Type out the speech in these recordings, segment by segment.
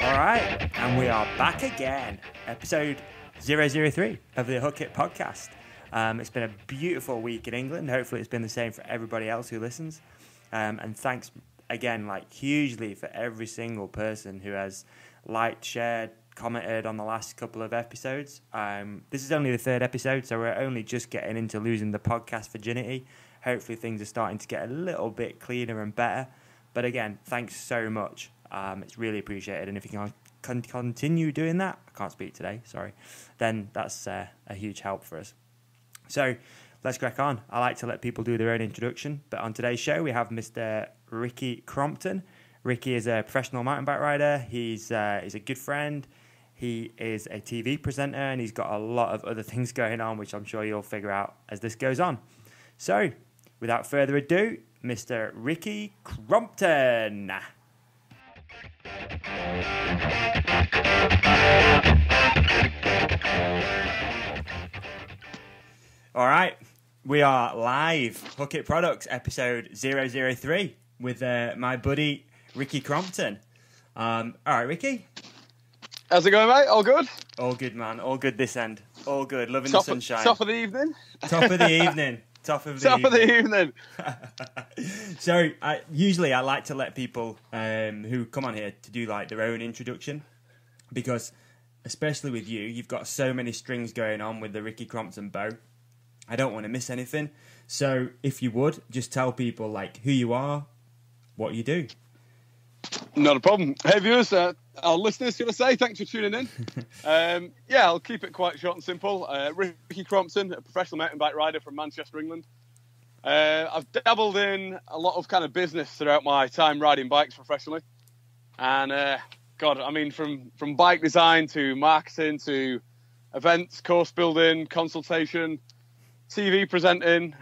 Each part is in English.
Alright, and we are back again. Episode 003 of the HKT podcast. It's been a beautiful week in England. Hopefully it's been the same for everybody else who listens. And thanks again, hugely for every single person who has liked, shared, commented on the last couple of episodes. This is only the third episode, so we're only just getting into losing the podcast virginity. Hopefully things are starting to get a little bit cleaner and better. But again, thanks so much. It's really appreciated. And if you can continue doing that, I can't speak today, sorry, then that's a huge help for us. So let's crack on. I like to let people do their own introduction. But on today's show, we have Mr. Ricky Crompton. Ricky is a professional mountain bike rider. He's a good friend. He is a TV presenter, and he's got a lot of other things going on, which I'm sure you'll figure out as this goes on. So, without further ado, Mr. Ricky Crompton. All right, we are live. Hook It Products, episode 003, with my buddy Ricky Crompton. All right, Ricky. How's it going, mate? All good? All good, man. All good this end. All good. Loving the sunshine. Top of the evening? Top of the evening. Top of the evening. So, usually I like to let people who come on here to do their own introduction, because especially with you, you've got so many strings going on with the Ricky Crompton bow. I don't want to miss anything. So, if you would, just tell people who you are, what you do. Not a problem. Hey viewers, our listeners, should I say, thanks for tuning in. I'll keep it quite short and simple. Ricky Crompton, a professional mountain bike rider from Manchester, England. I've dabbled in a lot of kind of business throughout my time riding bikes professionally. And from bike design to marketing to events, course building, consultation, TV presenting,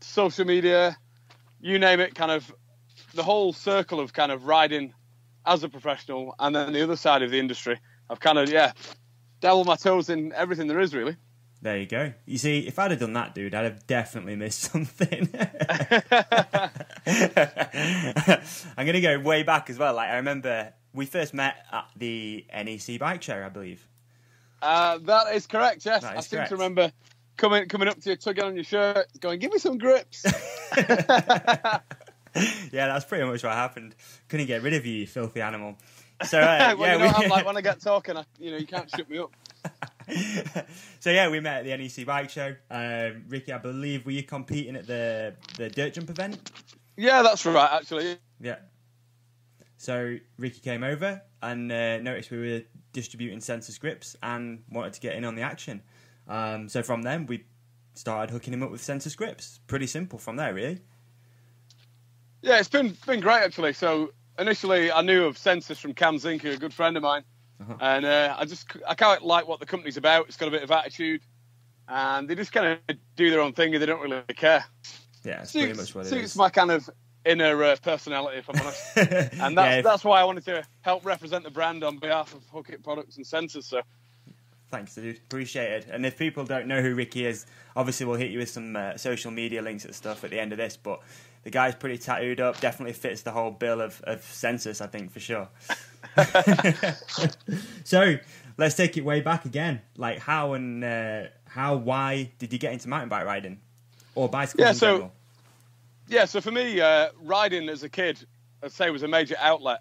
social media, you name it, kind of the whole circle of kind of riding as a professional, and then the other side of the industry. I've kind of, dabbled my toes in everything there is, really. There you go. You see, if I'd have done that, dude, I'd have definitely missed something. I'm going to go way back as well. I remember we first met at the NEC bike show, I believe. That is correct, yes. I seem to remember coming up to you, tugging on your shirt, going, give me some grips. Yeah, that's pretty much what happened. Couldn't get rid of you, you filthy animal. So, I'm when I get talking, you can't shut me up. So we met at the NEC bike show. Ricky, I believe, were you competing at the dirt jump event? Yeah, that's right, actually. Yeah. So Ricky came over and noticed we were distributing sensor scripts and wanted to get in on the action. So from then we started hooking him up with sensor scripts. Pretty simple from there, really. Yeah, it's been great, actually. So initially I knew of Sensors from Cam Zink, a good friend of mine. Uh-huh. And I kind of like what the company's about. It's got a bit of attitude, and they just kind of do their own thing and they don't really care. Yeah, it's pretty much what it is. Suits my kind of inner personality, if I'm honest. And that's why I wanted to help represent the brand on behalf of Hook It Products and Sensors. So thanks, dude. Appreciate it. And if people don't know who Ricky is, obviously we'll hit you with some social media links and stuff at the end of this, but the guy's pretty tattooed up, definitely fits the whole bill of Sensors, I think, for sure. So, let's take it way back again. Why did you get into mountain bike riding? Or bicycles in general? Yeah, so for me, riding as a kid, I'd say, was a major outlet.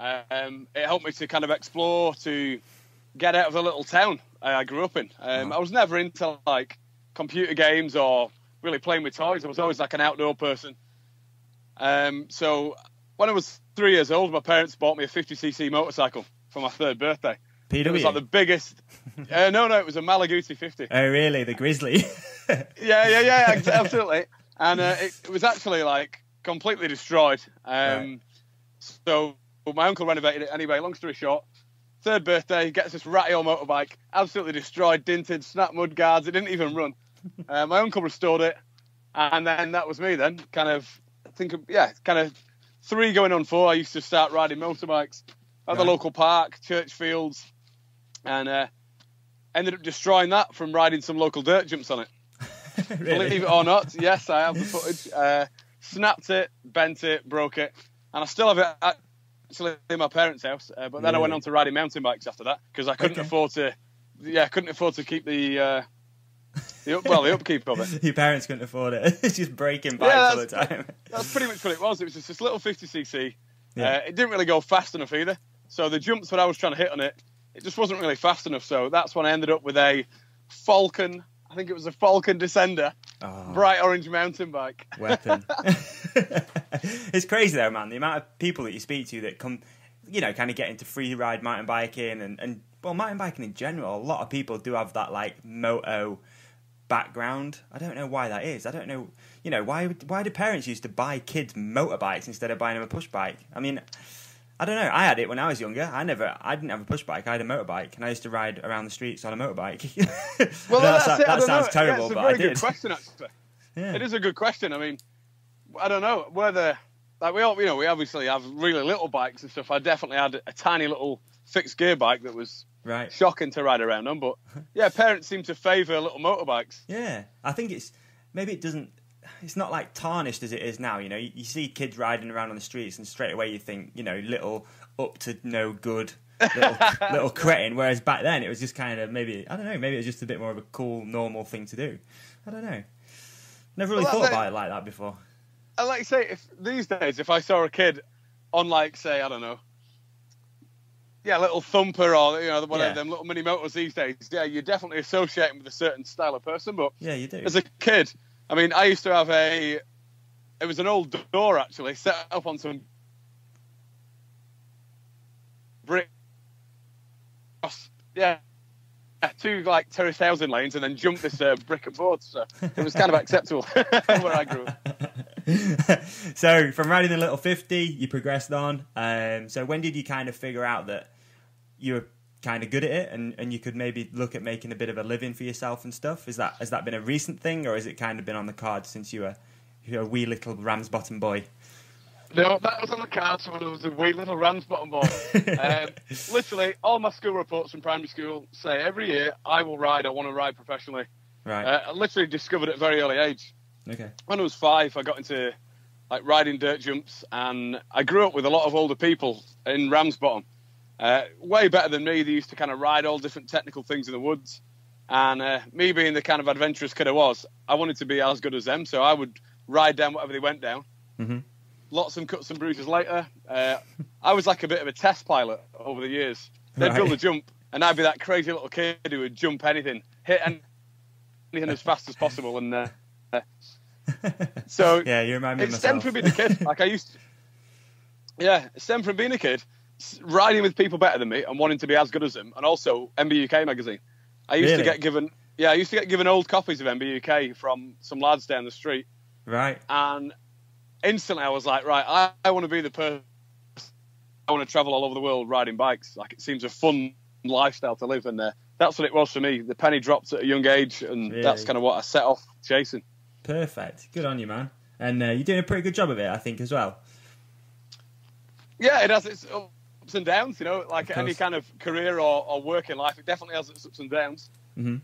It helped me to kind of explore, to get out of the little town I grew up in. I was never into, computer games or really playing with toys. I was always, an outdoor person. So when I was 3 years old, my parents bought me a 50cc motorcycle for my third birthday. PW? It was the biggest. No, it was a Malaguti 50. Oh, really? The Grizzly? Yeah, absolutely. And it was actually completely destroyed. Right. So my uncle renovated it anyway. Long story short, third birthday, gets this ratty old motorbike, absolutely destroyed, dinted, snapped mud guards. It didn't even run. My uncle restored it, and then that was me. Then kind of 3 going on 4. I used to start riding motorbikes at the local park, church fields, and ended up destroying that from riding some local dirt jumps on it. Really? Believe it or not, yes, I have the footage. Snapped it, bent it, broke it, and I still have it actually in my parents' house. But then I went on to riding mountain bikes after that because I couldn't afford to. Yeah, I couldn't afford to keep the upkeep of it. Your parents couldn't afford it. It's just breaking bikes all the time. That's pretty much what it was. It was just this little 50cc. Yeah. It didn't really go fast enough either. So the jumps that I was trying to hit on it just wasn't really fast enough. So that's when I ended up with a Falcon. I think it was a Falcon Descender, bright orange mountain bike. Weapon. It's crazy though, man. The amount of people that you speak to that come, kind of get into free ride mountain biking and mountain biking in general. A lot of people do have that like moto background. I don't know why that is. I don't know. Why do parents used to buy kids motorbikes instead of buying them a push bike? I mean, I don't know. I had it when I was younger. I didn't have a push bike. I had a motorbike, and I used to ride around the streets on a motorbike. Well, that sounds terrible, but I did. It's a very good question, actually. Yeah. It is a good question. I mean, I don't know whether we obviously have really little bikes and stuff. I definitely had a tiny little fixed gear bike that was shocking to ride around on. But yeah, parents seem to favour little motorbikes. Yeah, I think it's not like tarnished as it is now. You see kids riding around on the streets and straight away you think, little up to no good little cretin. Whereas back then it was just kind of maybe it was just a bit more of a cool, normal thing to do. I don't know. Never really thought about it like that before. I like to say, these days, if I saw a kid on say, I don't know, little thumper or whatever them little mini motors these days, you definitely associate them with a certain style of person. But yeah, you do. As a kid, I mean, I used to have it was an old door actually set up on some brick. Yeah, two terraced housing lanes and then jump this brick and board. So it was kind of acceptable where I grew up. So from riding the little 50, you progressed on. So when did you kind of figure out that you were kind of good at it and you could maybe look at making a bit of a living for yourself and stuff? Has that been a recent thing, or has it kind of been on the cards since you were a wee little Ramsbottom boy? No, that was on the cards when I was a wee little Ramsbottom boy. Literally, all my school reports from primary school say every year I want to ride professionally. Right. I literally discovered it at a very early age. Okay. When I was 5, I got into riding dirt jumps, and I grew up with a lot of older people in Ramsbottom. Way better than me. They used to kind of ride all different technical things in the woods. And me being the kind of adventurous kid I was, I wanted to be as good as them. So I would ride down whatever they went down. Mm-hmm. Lots of cuts and bruises later. I was like a bit of a test pilot over the years. They'd build a jump, and I'd be that crazy little kid who would jump anything, hit anything as fast as possible. And so yeah, you remind me of myself. It stemmed from being a kid. It stemmed from being a kid, riding with people better than me and wanting to be as good as them, and also MBUK magazine. I used to get given old copies of MBUK from some lads down the street. Right. And instantly I was like, right, I want to be the person. I want to travel all over the world riding bikes. It seems a fun lifestyle to live, and that's what it was for me. The penny dropped at a young age, and that's kind of what I set off chasing. Perfect. Good on you, man. And you're doing a pretty good job of it, I think, as well. Yeah, it has its ups and downs, like any kind of career or work in life. It definitely has its ups and downs. Mm-hmm.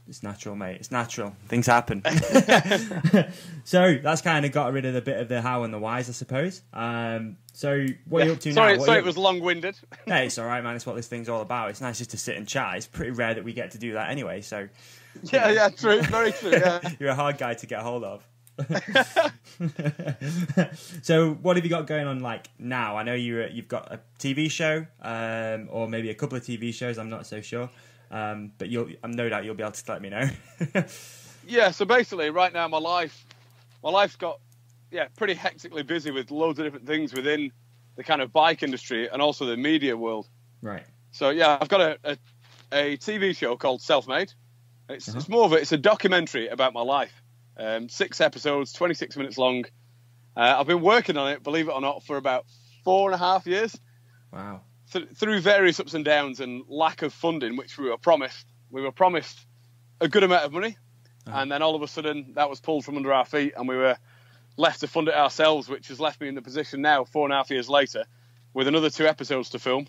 It's natural, mate. It's natural. Things happen. So that's kind of got rid of the bit of the how and the whys, I suppose. So what are you up to now? Sorry, it was long-winded. Hey, it's all right, man. It's what this thing's all about. It's nice just to sit and chat. It's pretty rare that we get to do that anyway. So yeah, true. Very true, yeah. You're a hard guy to get hold of. So what have you got going on now? I know you've got a TV show, or maybe a couple of TV shows. I'm not so sure. But I'm no doubt you'll be able to let me know. Yeah, so basically right now my life's got pretty hectically busy with loads of different things within the kind of bike industry and also the media world. Right. So yeah, I've got a TV show called Self-Made. It's more of it's a documentary about my life. 6 episodes, 26 minutes long. I've been working on it, believe it or not, for about 4.5 years. Wow. Through various ups and downs and lack of funding, which we were promised. We were promised a good amount of money, and then all of a sudden that was pulled from under our feet, and we were left to fund it ourselves, which has left me in the position now, 4.5 years later, with another 2 episodes to film,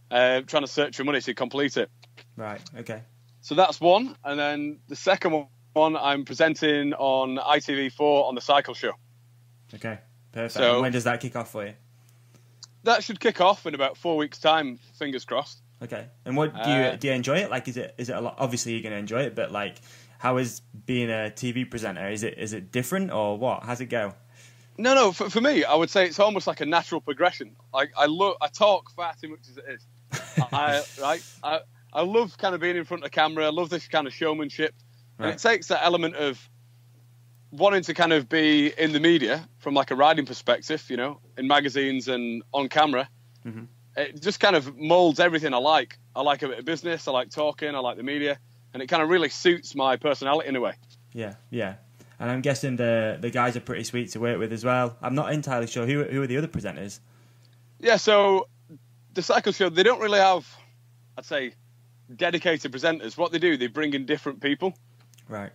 trying to search for money to complete it. Right, okay. So that's one, and then the second I'm presenting on ITV4 on the Cycle Show. Okay, perfect. So, and when does that kick off for you? That should kick off in about 4 weeks' time, fingers crossed. Okay. And what do you enjoy it? Like, is it a lot? Obviously, you're going to enjoy it, but like, how is being a TV presenter? Is it different or what? How's it go? No. For me, I would say it's almost like a natural progression. Like I talk far too much as it is. I love kind of being in front of camera. I love this kind of showmanship, and it takes that element of wanting to kind of be in the media from like a riding perspective, you know, in magazines and on camera. Mm-hmm. It just kind of molds everything I like. I like a bit of business. I like talking. I like the media, and it kind of really suits my personality in a way. Yeah. And I'm guessing the guys are pretty sweet to work with as well. I'm not entirely sure who are the other presenters. Yeah, so the Cycle Show, they don't really have, I'd say, dedicated presenters. What they do, they bring in different people. Right.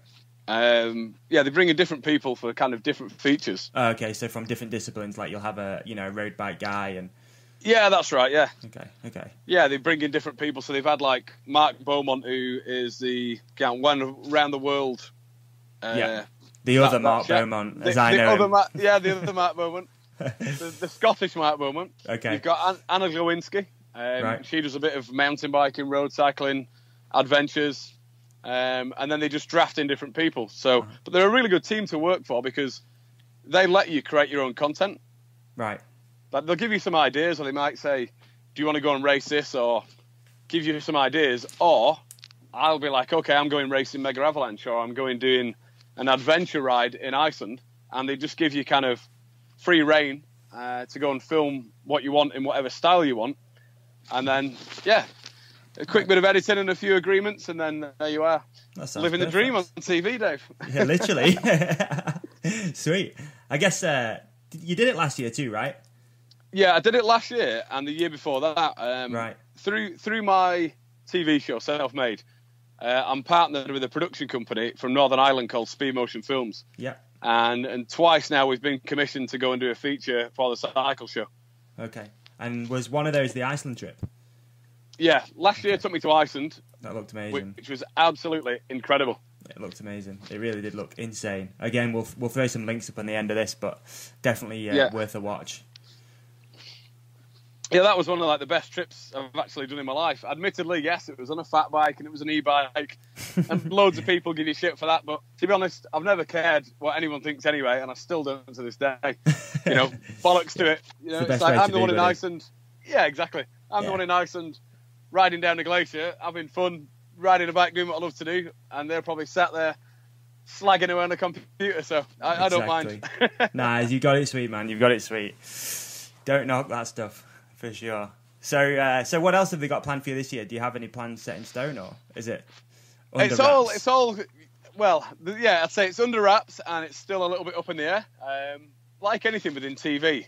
They bring in different people for kind of different features. Okay, so from different disciplines, like you'll have a road bike guy and. Yeah, that's right. Yeah. Okay. Yeah, they bring in different people. So they've had like Mark Beaumont, who is the one around the world. The other Mark Beaumont, as I know him. The other Mark Beaumont, the Scottish Mark Beaumont. Okay. You've got Anna Glowinski. Right. She does a bit of mountain biking, road cycling, adventures. And then they just draft in different people. So, but they're a really good team to work for because they let you create your own content. Right. Like they'll give you some ideas, or they might say, "Do you want to go and race this?" Or give you some ideas. Or I'll be like, "Okay, I'm going racing Mega Avalanche, or I'm going doing an adventure ride in Iceland," and they just give you kind of free reign to go and film what you want in whatever style you want, and then a quick bit of editing and a few agreements, and then there you are, living the dream on TV, Dave. Yeah, literally. Sweet. I guess you did it last year too, right? Yeah, I did it last year and the year before that. Right. Through my TV show, Self-Made, I'm partnered with a production company from Northern Ireland called Speed Motion Films. Yeah. And twice now we've been commissioned to go and do a feature for the Cycle Show. Okay. And was one of those the Iceland trip? Yeah, last year took me to Iceland. That looked amazing. Which was absolutely incredible. It looked amazing. It really did look insane. Again, we'll throw some links up on the end of this, but definitely worth a watch. Yeah, that was one of like the best trips I've actually done in my life. Admittedly, yes, it was on a fat bike and it was an e-bike, and loads of people give you shit for that. But to be honest, I've never cared what anyone thinks anyway, and I still don't to this day. You know, bollocks to it. You know, it's like I'm the one in Iceland. Yeah, exactly. I'm the one in Iceland, riding down the glacier, having fun, riding a bike, doing what I love to do, and they're probably sat there slagging away on the computer. So I don't mind. Nah, you got it sweet, man. You've got it sweet. Don't knock that stuff. For sure. So what else have we got planned for you this year? Do you have any plans set in stone, or is it under wraps? It's all. Well, I'd say it's under wraps, and it's still a little bit up in the air. Like anything within TV,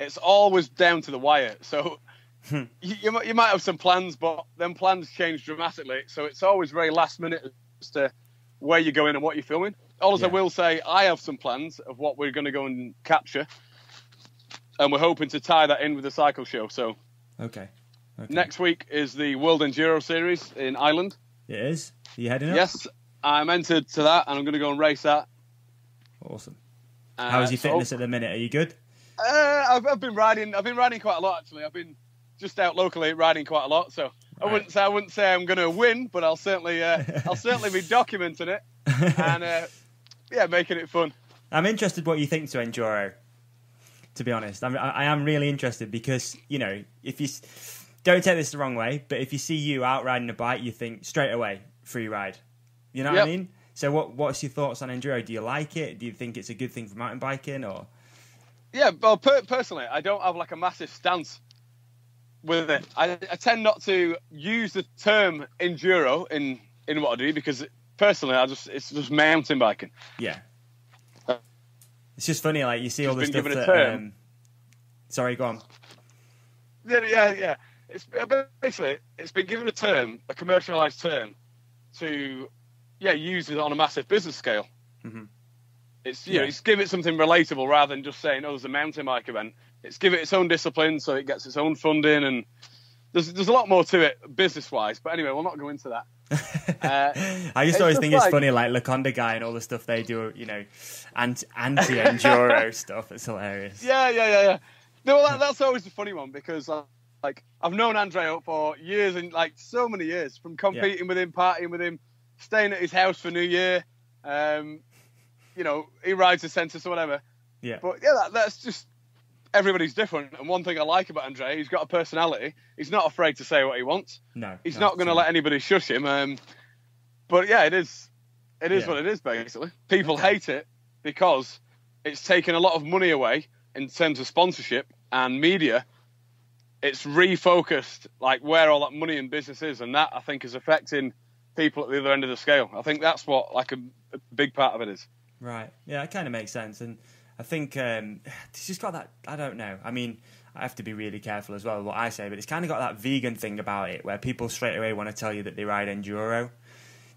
it's always down to the wire. So you might have some plans, but then plans change dramatically. So it's always very last minute as to where you're going and what you're filming. I will say I have some plans of what we're going to go and capture. And we're hoping to tie that in with the Cycle Show. So, okay. Next week is the World Enduro Series in Ireland. It is? Are you heading up? Yes, I'm entered to that, and I'm going to go and race that. Awesome. How is your fitness at the minute? Are you good? I've been riding. I've been riding quite a lot actually. I've been just out locally riding quite a lot. So right. I wouldn't say I'm going to win, but I'll certainly be documenting it and making it fun. I'm interested what you think to Enduro. To be honest, I am really interested because, you know, if you don't take this the wrong way, but if you see you out riding a bike, you think straight away free ride. You know what I mean? So what's your thoughts on Enduro? Do you like it? Do you think it's a good thing for mountain biking, or? Yeah, well, personally, I don't have like a massive stance with it. I tend not to use the term enduro in what I do because personally, it's just mountain biking. Yeah. It's just funny, like you see all this stuff that. Sorry, go on. Yeah. It's basically been given a commercialised term, to use it on a massive business scale. Mm-hmm. It's give it something relatable rather than just saying, there's a mountain bike event. It's give it its own discipline, so it gets its own funding, and there's a lot more to it business wise. But anyway, we'll not go into that. I just always think it's funny, like Laconda guy and all the stuff they do, you know, anti-enduro stuff. It's hilarious. Yeah. No, that's always the funny one because like I've known Andrea for years and like so many years from competing with him, partying with him, staying at his house for New Year. You know, he rides the Sensus or whatever. Yeah. But yeah, that's just everybody's different. And one thing I like about Andrea, he's got a personality. He's not afraid to say what he wants. No, he's not going to let anybody shush him. But yeah, it is what it is. Basically, people hate it because it's taken a lot of money away in terms of sponsorship and media. It's refocused like where all that money and business is, and that I think is affecting people at the other end of the scale. I think that's what like a big part of it is. Right. Yeah, it kind of makes sense. And I think it's just got that, I don't know. I mean, I have to be really careful as well what I say, but it's kind of got that vegan thing about it where people straight away want to tell you that they ride enduro.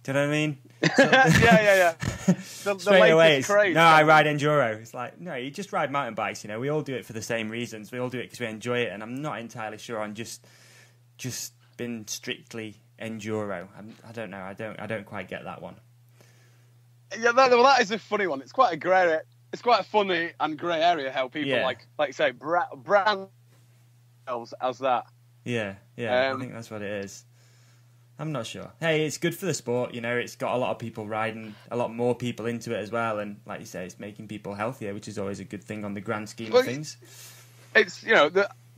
Do you know what I mean? Yeah. Straight away, it's, no, I ride enduro. It's like, no, you just ride mountain bikes, you know. We all do it for the same reasons. We all do it because we enjoy it, and I'm not entirely sure on just been strictly enduro. I don't know. I don't quite get that one. Yeah, that is a funny one. It's quite a grey area. It's quite a funny and grey area how people like you say brand themselves as that. Yeah. I think that's what it is. I'm not sure. Hey, it's good for the sport, you know. It's got a lot of people riding, a lot more people into it as well, and like you say, it's making people healthier, which is always a good thing on the grand scheme of things. It's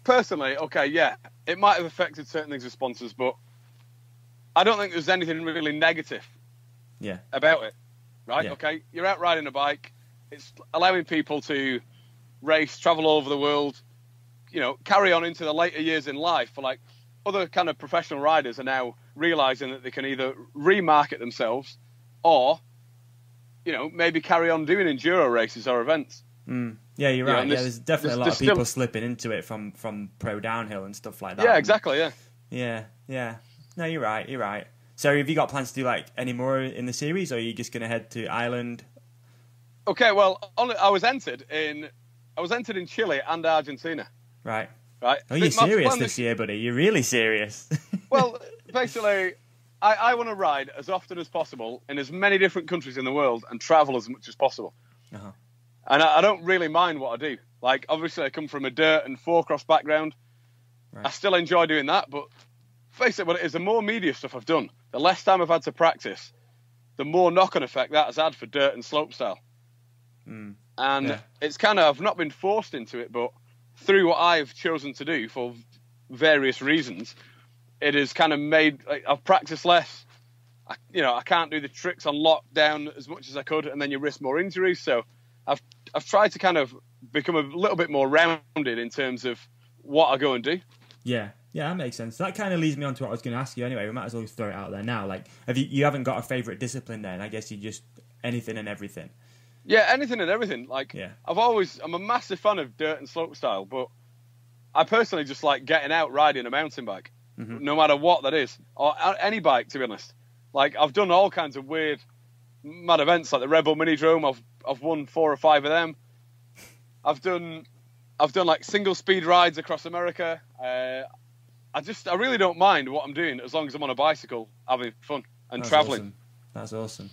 personally, okay, yeah, it might have affected certain things with sponsors, but I don't think there's anything really negative. About it. Right? Yeah. Okay, you're out riding a bike. It's allowing people to race, travel all over the world, you know, carry on into the later years in life. For like other kind of professional riders are now realizing that they can either remarket themselves or, you know, maybe carry on doing enduro races or events. Yeah, you're right. There's definitely a lot of people slipping into it from pro downhill and stuff like that. Yeah, exactly. Yeah. No, you're right. So have you got plans to do like any more in the series, or are you just going to head to Ireland? Okay, well, I was entered in Chile and Argentina. Right. Oh, you're serious this year, buddy. You're really serious. Well, basically, I want to ride as often as possible in as many different countries in the world and travel as much as possible. Uh-huh. And I don't really mind what I do. Like, obviously, I come from a dirt and four-cross background. Right. I still enjoy doing that, but basically what it is, the more media stuff I've done, the less time I've had to practice, the more knock-on effect that has had for dirt and slopestyle. And it's kind of, I've not been forced into it, but through what I've chosen to do for various reasons, it has kind of made, like, I've practiced less. I can't do the tricks on lockdown as much as I could, and then you risk more injuries. So I've tried to kind of become a little bit more rounded in terms of what I go and do. Yeah, that makes sense. That kind of leads me on to what I was going to ask you anyway. We might as well throw it out there now. Like, you haven't got a favourite discipline then? I guess you just anything and everything. Yeah, anything and everything. Like, I'm a massive fan of dirt and slopestyle, but I personally just like getting out riding a mountain bike, no matter what that is, or any bike, to be honest. Like, I've done all kinds of weird, mad events, like the Red Bull Mini Drome. I've won 4 or 5 of them. I've done like single speed rides across America. I really don't mind what I'm doing as long as I'm on a bicycle having fun and traveling. Awesome. That's awesome.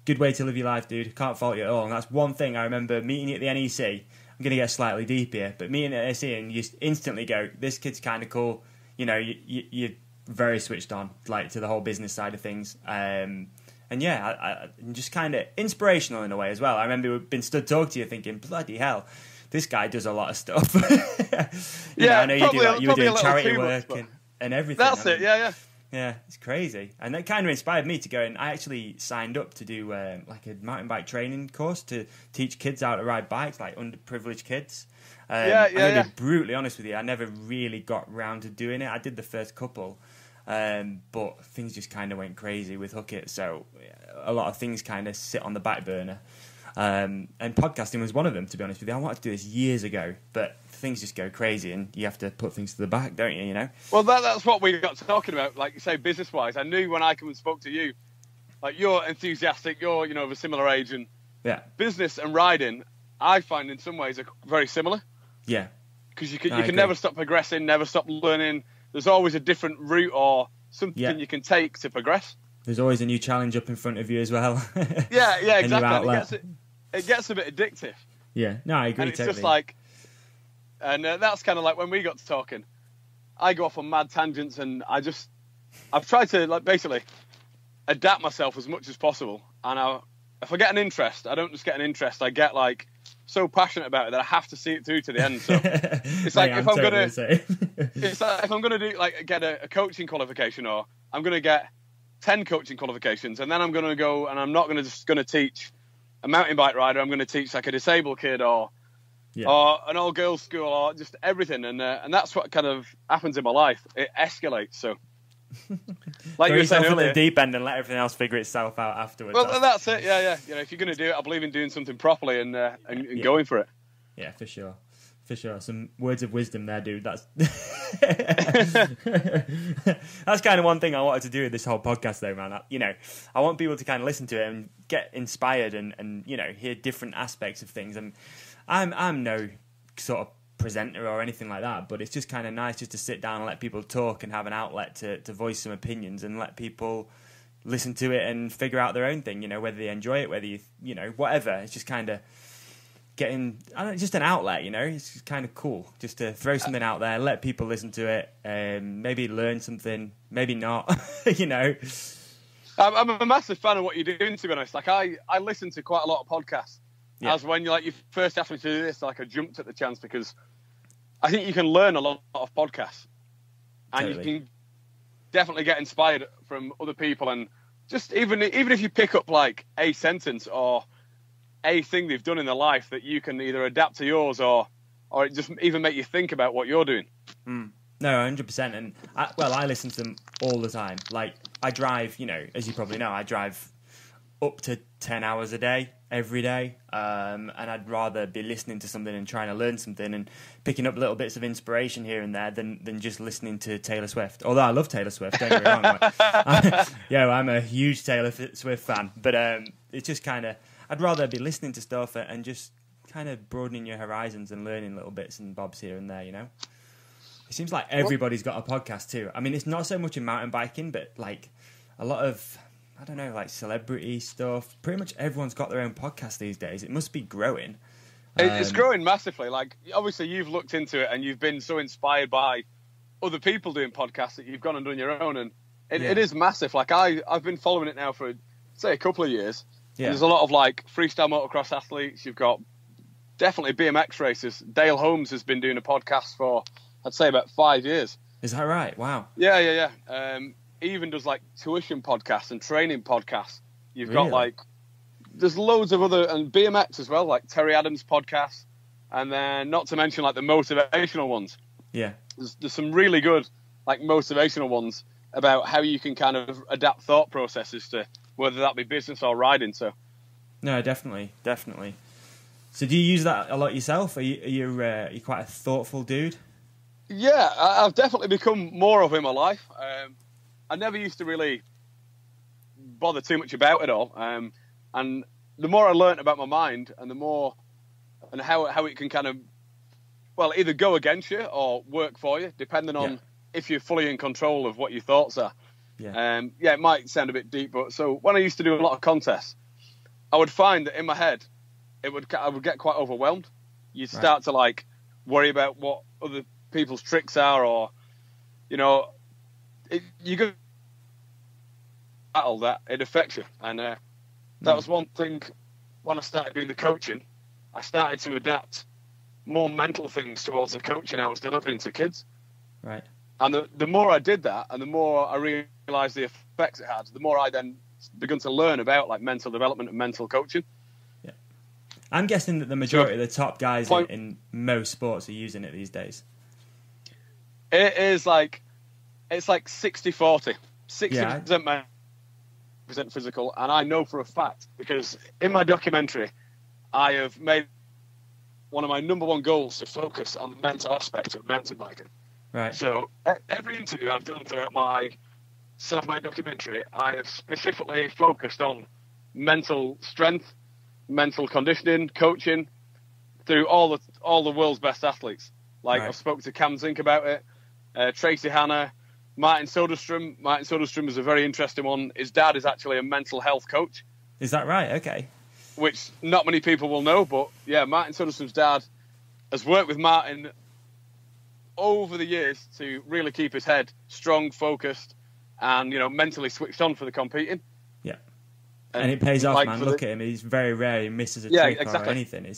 Good way to live your life, dude. Can't fault you at all. And that's one thing I remember meeting you at the NEC. I'm going to get slightly deep here, but meeting at the NEC and you just instantly go, this kid's kind of cool. You know, you're very switched on, like, to the whole business side of things. And yeah, I just kind of inspirational in a way as well. I remember we've been stood talking to you thinking, bloody hell, this guy does a lot of stuff. I know you were doing charity work and everything. That's it, yeah. Yeah, it's crazy. And that kind of inspired me to go, and I actually signed up to do like a mountain bike training course to teach kids how to ride bikes, like underprivileged kids. I'm going to be brutally honest with you, I never really got round to doing it. I did the first couple, but things just kind of went crazy with Hook It, so a lot of things kind of sit on the back burner. And podcasting was one of them, to be honest with you. I wanted to do this years ago, but things just go crazy and you have to put things to the back, don't you, know? Well, that's what we got talking about, like you say, business-wise. I knew when I come and spoke to you, like, you're enthusiastic, you're, of a similar age, and business and riding, I find in some ways are very similar. Yeah. Because you can never stop progressing, never stop learning. There's always a different route or something you can take to progress. There's always a new challenge up in front of you as well. Yeah, exactly. It gets a bit addictive. Yeah, no, I agree and it's totally. just like, and that's kind of like when we got to talking. I go off on mad tangents, and I've tried to like basically adapt myself as much as possible. And if I get an interest, I don't just get an interest. I get like so passionate about it that I have to see it through to the end. So it's like if I'm gonna do like get a coaching qualification, or I'm gonna get 10 coaching qualifications, and then I'm gonna go and I'm not gonna teach a mountain bike rider. I'm gonna teach like a disabled kid or an all girls school or just everything, and that's what kind of happens in my life. It escalates. So like you were saying earlier, in the deep end and let everything else figure itself out afterwards. Well, that's it. Yeah. You know, if you're going to do it, I believe in doing something properly and going for it. Yeah, for sure. Some words of wisdom there, dude. That's that's kind of one thing I wanted to do with this whole podcast, though, man. I want people to kind of listen to it and get inspired and hear different aspects of things. And I'm no sort of presenter or anything like that, but it's just kind of nice just to sit down and let people talk and have an outlet to voice some opinions and let people listen to it and figure out their own thing, whether they enjoy it, whether whatever. It's just kind of just an outlet, it's just kind of cool just to throw something out there, let people listen to it, maybe learn something, maybe not. I'm a massive fan of what you're doing, to be honest. Like I listen to quite a lot of podcasts. Yeah. As when you first asked me to do this, like I jumped at the chance because I think you can learn a lot of podcasts, and you can definitely get inspired from other people. And just even if you pick up like a sentence or a thing they've done in their life that you can either adapt to yours or it just even make you think about what you're doing. No, 100%. And I listen to them all the time. Like I drive, as you probably know, I drive up to 10 hours a day, every day, and I'd rather be listening to something and trying to learn something and picking up little bits of inspiration here and there than just listening to Taylor Swift. Although I love Taylor Swift, don't get me wrong. I'm a huge Taylor Swift fan, but it's just kind of, I'd rather be listening to stuff and just kind of broadening your horizons and learning little bits and bobs here and there, It seems like everybody's got a podcast too. I mean, it's not so much in mountain biking, but like a lot of, I don't know, like celebrity stuff. Pretty much everyone's got their own podcast these days. It must be growing. It's growing massively. Like, obviously, you've looked into it and you've been so inspired by other people doing podcasts that you've gone and done your own. And it is massive. Like, I've been following it now for, say, a couple of years. Yeah. There's a lot of, like, freestyle motocross athletes. You've got definitely BMX racers. Dale Holmes has been doing a podcast for, I'd say, about 5 years. Is that right? Wow. Yeah. He even does like tuition podcasts and training podcasts. You've got like, there's loads of other, and BMX as well, like Terry Adams podcasts, and then not to mention like the motivational ones. Yeah. There's some really good like motivational ones about how you can kind of adapt thought processes to whether that be business or riding. So. No, definitely. So do you use that a lot yourself? Are you quite a thoughtful dude? Yeah, I've definitely become more of in my life. I never used to really bother too much about it all. And the more I learnt about my mind and the more and how it can kind of, well, either go against you or work for you, depending on if you're fully in control of what your thoughts are. Yeah. It might sound a bit deep, but so when I used to do a lot of contests, I would find that in my head, I would get quite overwhelmed. You'd start to like worry about what other people's tricks are, or, you go battle that it affects you, and that was one thing. When I started doing the coaching, I started to adapt more mental things towards the coaching I was delivering to kids. Right. And the more I did that, and the more I realised the effects it had, the more I then began to learn about like mental development and mental coaching. Yeah. I'm guessing that the majority of the top guys in most sports are using it these days. It is like, it's like 60-40. 60% mental, 40% physical. And I know for a fact, because in my documentary, I have made one of my number one goals to focus on the mental aspect of mountain biking. Right. So every interview I've done throughout my documentary, I have specifically focused on mental strength, mental conditioning, coaching, through all the world's best athletes. Like I've spoken to Cam Zink about it, Tracy Hanna, Martin Soderstrom. Martin Soderstrom is a very interesting one. His dad is actually a mental health coach. Is that right? Okay. Which not many people will know, but yeah, Martin Soderstrom's dad has worked with Martin over the years to really keep his head strong, focused, and mentally switched on for the competing. Yeah, and it pays off, man. Look at him; he's very rare. He misses a trick or anything.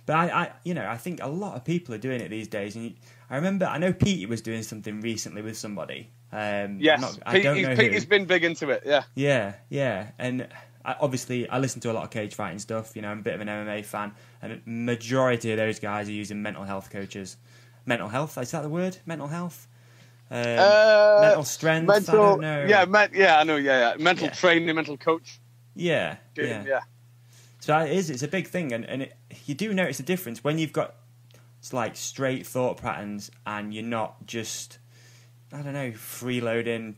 But I think a lot of people are doing it these days. And I know Pete was doing something recently with somebody. Yes, Pete has been big into it. Yeah, and I listen to a lot of cage fighting stuff. I'm a bit of an MMA fan, and the majority of those guys are using mental health coaches. Mental health, is that the word? Mental health? Mental strength? I don't know. I know, Mental training, mental coach. Yeah. So it's a big thing, and you do notice a difference when you've got straight thought patterns and you're not just, freeloading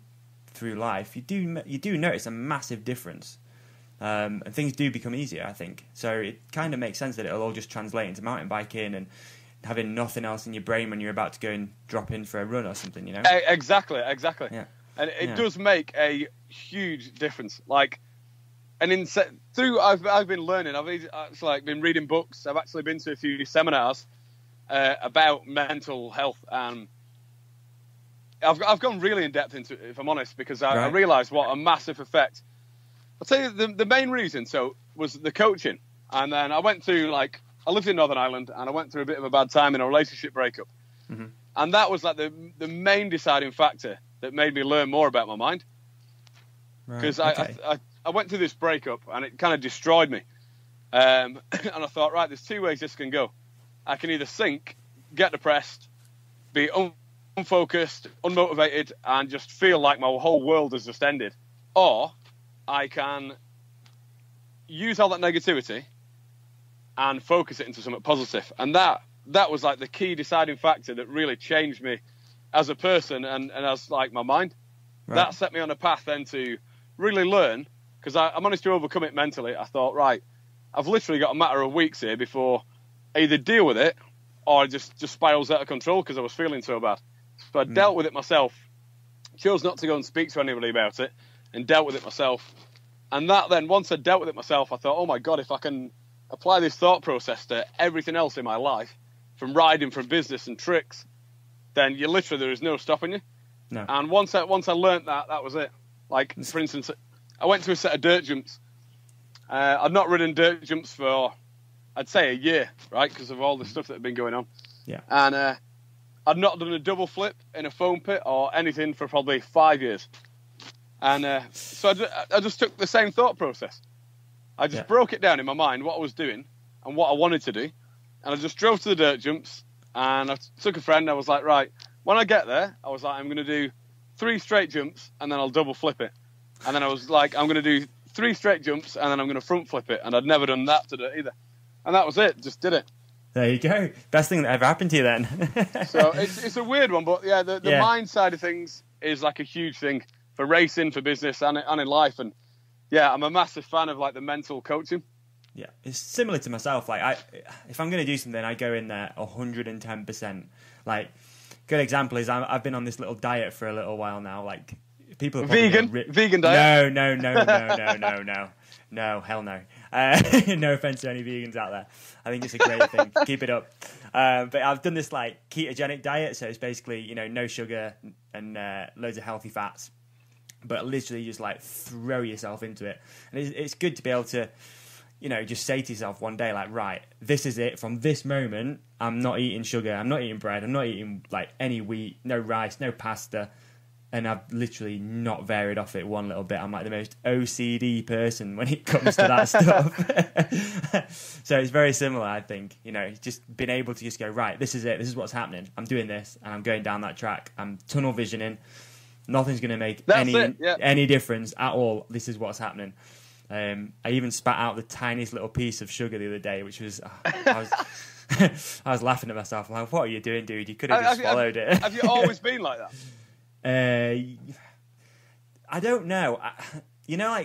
through life. You do notice a massive difference. And things do become easier, I think. So it kind of makes sense that it'll all just translate into mountain biking and having nothing else in your brain when you're about to go and drop in for a run or something, Exactly. Yeah. And it does make a huge difference. I've been learning. I've been reading books. I've actually been to a few seminars about mental health, and I've gone really in depth into it, if I'm honest, because I realised what a massive effect. I'll tell you the main reason. Was the coaching, and then I went to I lived in Northern Ireland, and I went through a bit of a bad time in a relationship breakup. Mm-hmm. And that was the main deciding factor that made me learn more about my mind. Because I went through this breakup, and it kind of destroyed me. And I thought, right, there's two ways this can go. I can either sink, get depressed, be unfocused, unmotivated, and just feel like my whole world has just ended. Or I can use all that negativity and focus it into something positive. And that was the key deciding factor that really changed me as a person and as my mind. Right. That set me on a path then to really learn, because I managed to overcome it mentally. I thought, right, I've literally got a matter of weeks here before I either deal with it or it just spirals out of control because I was feeling so bad. So I dealt with it myself, chose not to go and speak to anybody about it, and dealt with it myself. And that then, once I dealt with it myself, I thought, oh my God, if I can apply this thought process to everything else in my life, from riding, from business and tricks, then there is no stopping you. No. And once I learnt that was it. For instance, I went to a set of dirt jumps. I'd not ridden dirt jumps for, I'd say, a year, right, because of all the stuff that had been going on. Yeah. And I'd not done a double flip in a foam pit or anything for probably 5 years. And so I just took the same thought process. I just broke it down in my mind, what I was doing and what I wanted to do. And I just drove to the dirt jumps, and I took a friend. I was like, right, when I get there, I was like, I'm going to do 3 straight jumps, and then I'll double flip it. And then I was like, I'm going to do 3 straight jumps, and then I'm going to front flip it. And I'd never done that to do either. And that was it. Just did it. There you go. Best thing that ever happened to you then. So it's a weird one, but the mind side of things is a huge thing for racing, for business, and in life. And yeah, I'm a massive fan of the mental coaching. Yeah, it's similar to myself. If I'm going to do something, I go in there 110%. Good example is I've been on this little diet for a little while now. People are vegan diet. No, hell no. No offense to any vegans out there. I think it's a great thing. Keep it up. But I've done this ketogenic diet, so it's basically no sugar and loads of healthy fats, but literally just throw yourself into it. And it's good to be able to just say to yourself one day, right, this is it. From this moment, I'm not eating sugar. I'm not eating bread. I'm not eating any wheat, no rice, no pasta. And I've literally not varied off it one little bit. I'm the most OCD person when it comes to that stuff. So it's very similar, I think. Just being able to just go, right, this is it. This is what's happening. I'm doing this, and I'm going down that track. I'm tunnel visioning. Nothing's going to make any difference at all. This is what's happening. I even spat out the tiniest little piece of sugar the other day, which was I was laughing at myself. I'm like, what are you doing, dude? You could have just swallowed it. Have you always been like that? I don't know.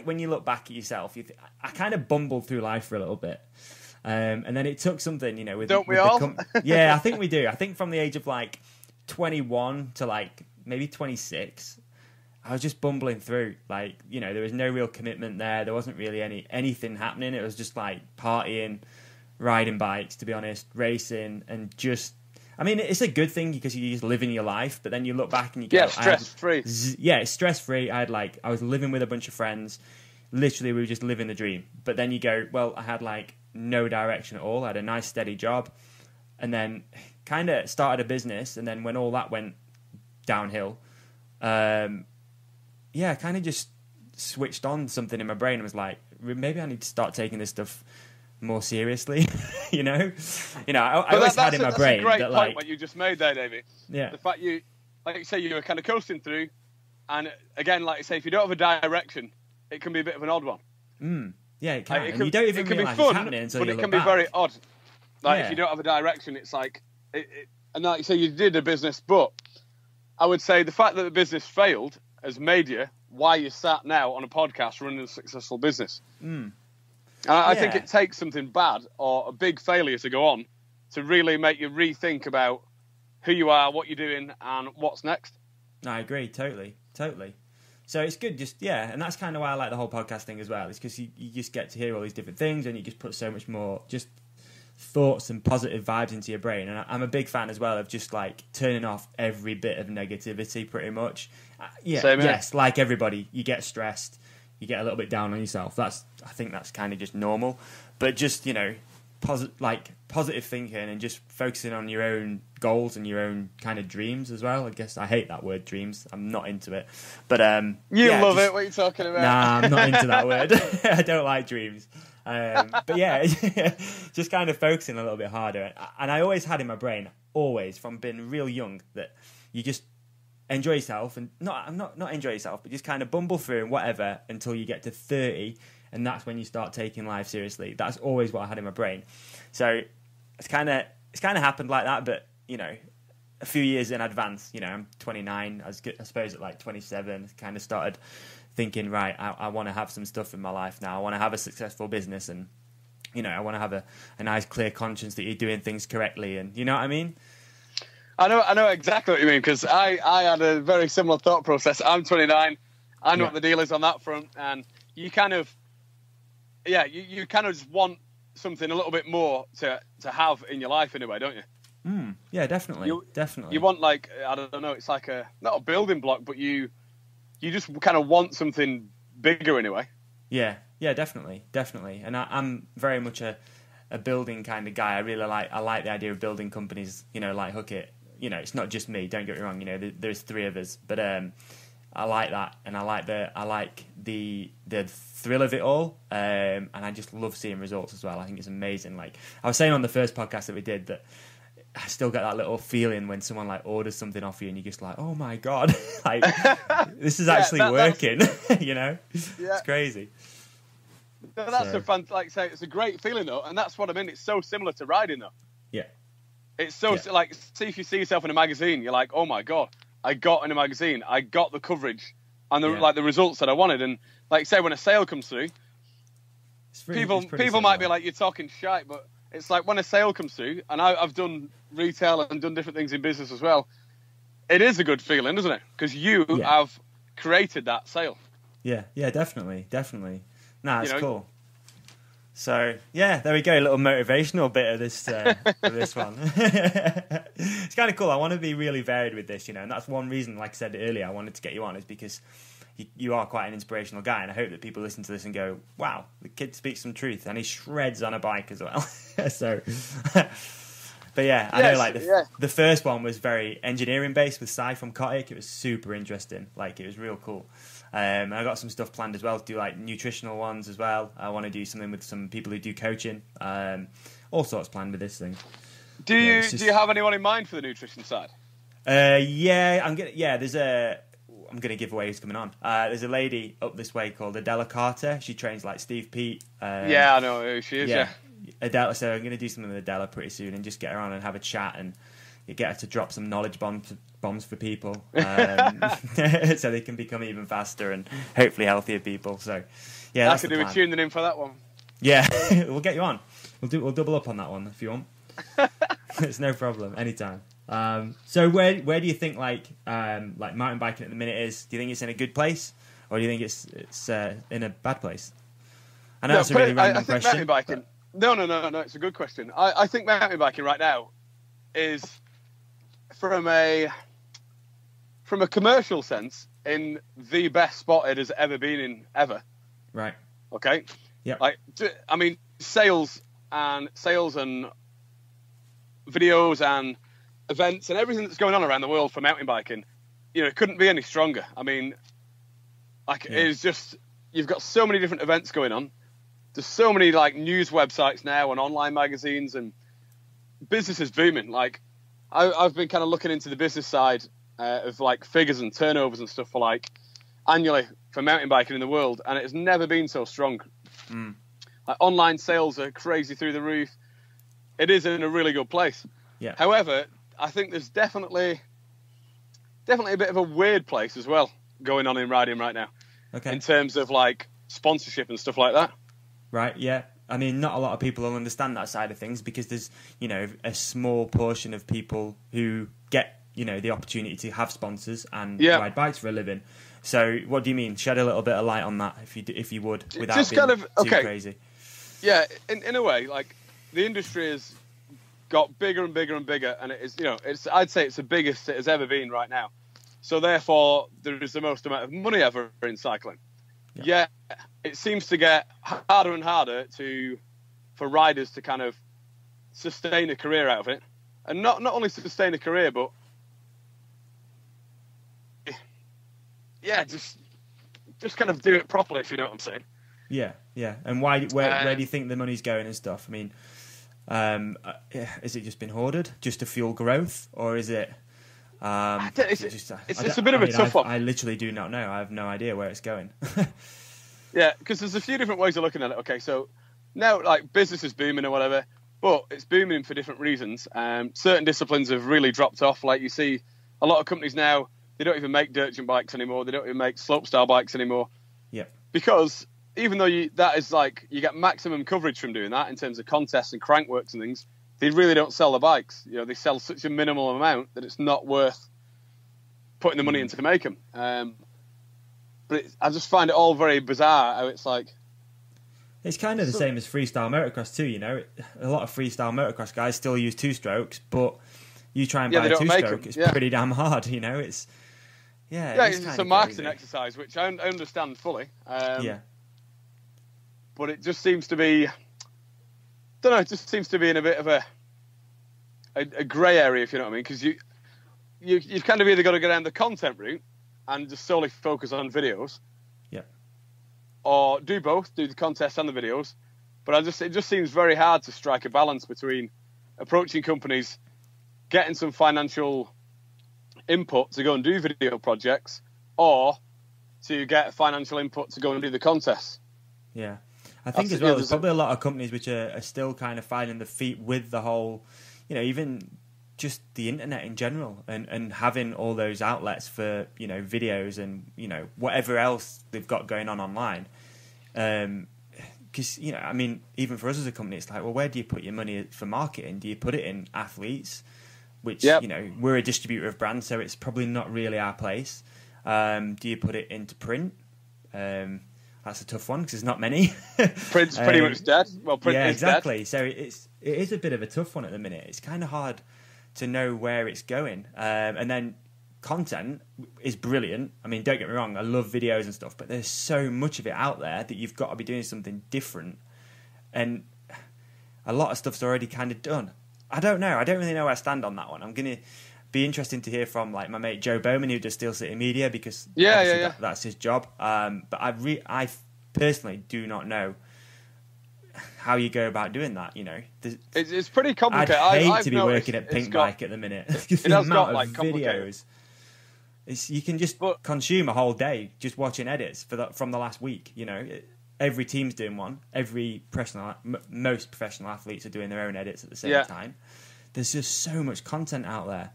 When you look back at yourself, I kind of bumbled through life for a little bit, and then it took something, Don't we all? Yeah, I think we do. I think from the age of 21 to maybe 26. I was just bumbling through. Like, you know, there was no real commitment there. There wasn't really anything happening. It was just like partying, riding bikes, to be honest, racing, and just... I mean, it's a good thing because you're just living your life, but then you look back and you go... Yeah, stress-free. It's stress-free. I was living with a bunch of friends. Literally, we were just living the dream. But then you go, well, I had like no direction at all. I had a nice, steady job. And then kind of started a business. And then when all that went downhill, kind of just switched on something in my brain and was like, maybe I need to start taking this stuff more seriously. I always had in my brain that's a great that, point, like, what you just made there, David. Yeah. The fact you, like you say, you were kind of coasting through, and again, like you say, if you don't have a direction, it can be a bit of an odd one. Yeah, it can. And you don't even realise it's happening until you look back. But it can be very odd. Like, if you don't have a direction, it's like... and like you say, you did a business, but I would say the fact that the business failed has made you why you sat now on a podcast running a successful business. I think it takes something bad or a big failure to go on to really make you rethink about who you are, what you're doing, and what's next. I agree, totally. So it's good, and that's kind of why I like the whole podcast thing as well. It's because you just get to hear all these different things, and you just put so much more just thoughts and positive vibes into your brain. And I'm a big fan as well of just like turning off every bit of negativity, pretty much. Yes, like everybody, you get stressed, you get a little bit down on yourself. I think that's kind of just normal. But just, positive thinking and just focusing on your own goals and your own kind of dreams as well. I guess I hate that word, dreams. I'm not into it. But you love it. What are you talking about? Nah, I'm not into that word. I don't like dreams. But yeah, just kind of focusing a little bit harder. And I always had in my brain, always from being real young, that you just enjoy yourself and not enjoy yourself, but just kind of bumble through and whatever until you get to 30, and that's when you start taking life seriously. That's always what I had in my brain. So it's kind of happened like that, but a few years in advance. I'm 29. I suppose at like 27, kind of started thinking, right, I want to have some stuff in my life now. I want to have a successful business, and I want to have a nice, clear conscience that you're doing things correctly, and you know what I mean. I know exactly what you mean, because I had a very similar thought process. I'm 29. I know what the deal is on that front, and you kind of, you kind of just want something a little bit more to have in your life anyway, don't you? Yeah, definitely. Definitely. You want, like, I don't know, it's like not a building block, but you just kind of want something bigger anyway. Yeah, definitely. And I'm very much a building kind of guy. I like the idea of building companies, like Hook It. It's not just me, don't get me wrong, there's three of us, but I like that, and I like the thrill of it all, and I just love seeing results as well. I think it's amazing. Like I was saying on the first podcast that we did, that I still get that little feeling when someone like orders something off you and you're just like, oh my God, like this is actually working. It's crazy. That's a fun, like say, it's a great feeling though, and that's what I mean. It's so similar to riding though. Yeah. It's so like, see if you see yourself in a magazine, you're like, oh my God, I got in a magazine, I got the coverage and the results that I wanted. And like say when a sale comes through, people might be like, you're talking shite, but it's like when a sale comes through, and I've done retail and done different things in business as well. It is a good feeling, isn't it? Because you have created that sale. Yeah, definitely. Nah, it's cool. So there we go. A little motivational bit of this one. It's kind of cool. I want to be really varied with this, and that's one reason, like I said earlier, I wanted to get you on, is because you are quite an inspirational guy, and I hope that people listen to this and go, "Wow, the kid speaks some truth, and he shreds on a bike as well." So, but yeah, I know. Like the first one was very engineering based with Si from Kotick. It was super interesting. Like it was real cool. I got some stuff planned as well to do, like nutritional ones as well. I want to do something with some people who do coaching. All sorts planned with this thing. Do you have anyone in mind for the nutrition side? I'm gonna give away who's coming on. There's a lady up this way called Adela Carter. She trains like Steve Pete. I know who she is. Yeah. Adela. So I'm gonna do something with Adela pretty soon and just get her on and have a chat and get her to drop some knowledge bombs for people, so they can become even faster and hopefully healthier people. So I could do a tuning in for that one. Yeah, we'll get you on. We'll double up on that one if you want. It's no problem, anytime. So where do you think like mountain biking at the minute is? Do you think it's in a good place, or do you think it's in a bad place? I know it's a really random question. Mountain biking. No. It's a good question. I think mountain biking right now is from a commercial sense in the best spot it has ever been in ever. Right. Okay. Yeah. I mean, sales and videos and events and everything that's going on around the world for mountain biking, it couldn't be any stronger. I mean, it's just, you've got so many different events going on. There's so many like news websites now and online magazines, and business is booming. Like I've been kind of looking into the business side of like figures and turnovers and stuff for like annually for mountain biking in the world, and it has never been so strong. Like, online sales are crazy through the roof. It is in a really good place. Yeah. However, I think there's definitely a bit of a weird place as well going on in riding right now. Okay. In terms of like sponsorship and stuff like that. Right. Yeah. I mean, not a lot of people will understand that side of things because there's, a small portion of people who get, the opportunity to have sponsors and ride bikes for a living. So, what do you mean? Shed a little bit of light on that, if you would, without just being kind of too crazy. Yeah, in a way, like the industry has got bigger and bigger and bigger, and it is, I'd say it's the biggest it has ever been right now. So therefore, there is the most amount of money ever in cycling. Yeah, it seems to get harder and harder for riders to kind of sustain a career out of it, and not only sustain a career, but just kind of do it properly, if you know what I'm saying. Yeah. And where do you think the money's going and stuff? I mean, is it just been hoarded just to fuel growth, or is it? It's a bit of a tough one. I literally do not know. I have no idea where it's going. Yeah, because there's a few different ways of looking at it. Okay, so now like business is booming or whatever, but it's booming for different reasons. Certain disciplines have really dropped off. Like you see, a lot of companies now, they don't even make dirt jump bikes anymore. They don't even make slopestyle bikes anymore. Yeah. Because even though that is like you get maximum coverage from doing that in terms of contests and crankworks and things, they really don't sell the bikes. They sell such a minimal amount that it's not worth putting the money in to make them. But I just find it all very bizarre how it's like... It's kind of the same as freestyle motocross too, A lot of freestyle motocross guys still use two-strokes, but you try and buy a two-stroke, it's pretty damn hard, It's a marketing exercise, which I understand fully. But it just seems to be... it just seems to be in a bit of a grey area, if you know what I mean, because you've kind of either got to go down the content route and just solely focus on videos, or do both, do the contests and the videos. But it just seems very hard to strike a balance between approaching companies, getting some financial input to go and do video projects, or to get financial input to go and do the contests. Yeah. I think as well, there's probably a lot of companies which are still kind of finding their feet with the whole, even just the internet in general, and having all those outlets for, videos and, whatever else they've got going on online. Because, even for us as a company, it's like, well, where do you put your money for marketing? Do you put it in athletes, which, we're a distributor of brands, so it's probably not really our place. Do you put it into print? That's a tough one because there's not many. Print's pretty much dead. Well, print is exactly. dead. So it is a bit of a tough one at the minute. It's kind of hard to know where it's going. And then content is brilliant. I mean, don't get me wrong, I love videos and stuff, but there's so much of it out there that you've got to be doing something different. And a lot of stuff's already kind of done. I don't know. I don't really know where I stand on that one. I'm going to be interesting to hear from like my mate Joe Bowman, who does Steel City Media, because that's his job. But I personally do not know how you go about doing that. It's pretty complicated. I'd hate to be working at Pink Bike at the minute. The amount of videos. You can just consume a whole day just watching edits from the last week. Every team's doing one. Most professional athletes are doing their own edits at the same time. There's just so much content out there.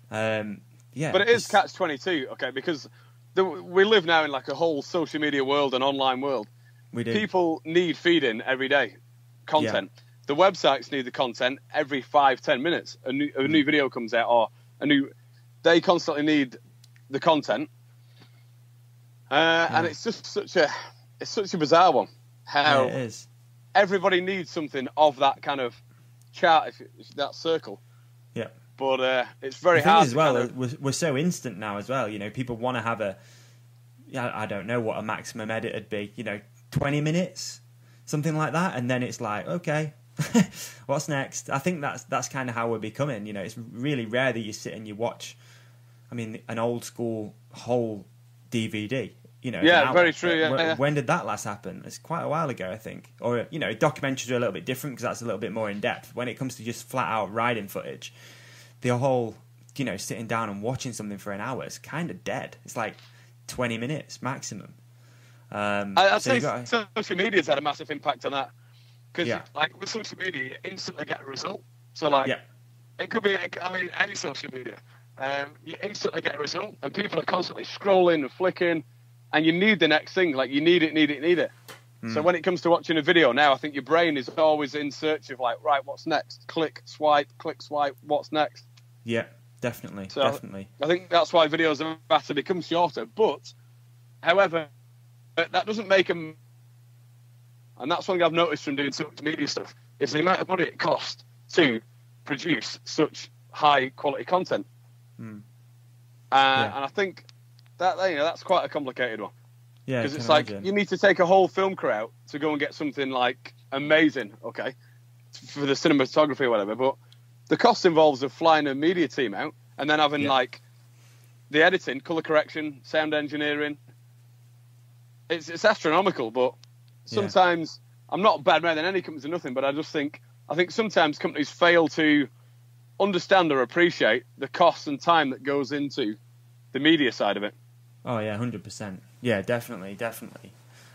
But it is catch-22, okay? Because we live now in like a whole social media world and online world. We do. People need feeding every day, content. the websites need the content every 5-10 minutes. A new video comes out, or they constantly need the content. And it's just such a bizarre one. How it is. Everybody needs something of that kind of chart, if that circle. Yeah. But it's very the thing hard is, as well, we're so instant now as well. You know, people want to have I don't know what a maximum edit would be. 20 minutes, something like that, and then it's like, okay, what's next? I think that's kind of how we're becoming. It's really rare that you sit and you watch. I mean, an old school whole DVD. Yeah, very true. Yeah, when did that last happen? It's quite a while ago, I think. Or documentaries are a little bit different because that's a little bit more in depth. When it comes to just flat out riding footage, the whole sitting down and watching something for an hour is kind of dead. It's like 20 minutes maximum. I'd say social media's had a massive impact on that because, like, with social media, you instantly get a result. So, like, it could be, any social media. You instantly get a result, and people are constantly scrolling and flicking, and you need the next thing. Like, you need it. So when it comes to watching a video now, I think your brain is always in search of, like, right, what's next? Click, swipe, what's next? Yeah, definitely. I think that's why videos have had to become shorter. But, however, that doesn't make them... And that's one thing I've noticed from doing social media stuff, is the amount of money it costs to produce such high-quality content. And I think that's quite a complicated one. Yeah, because it's like you need to take a whole film crew out to go and get something like amazing, okay, for the cinematography or whatever. But the cost involves of flying a media team out and then having like the editing, color correction, sound engineering. It's astronomical, but sometimes I'm not bad man than any companies or nothing, but I think sometimes companies fail to understand or appreciate the cost and time that goes into the media side of it. Oh yeah, 100%. Yeah, definitely.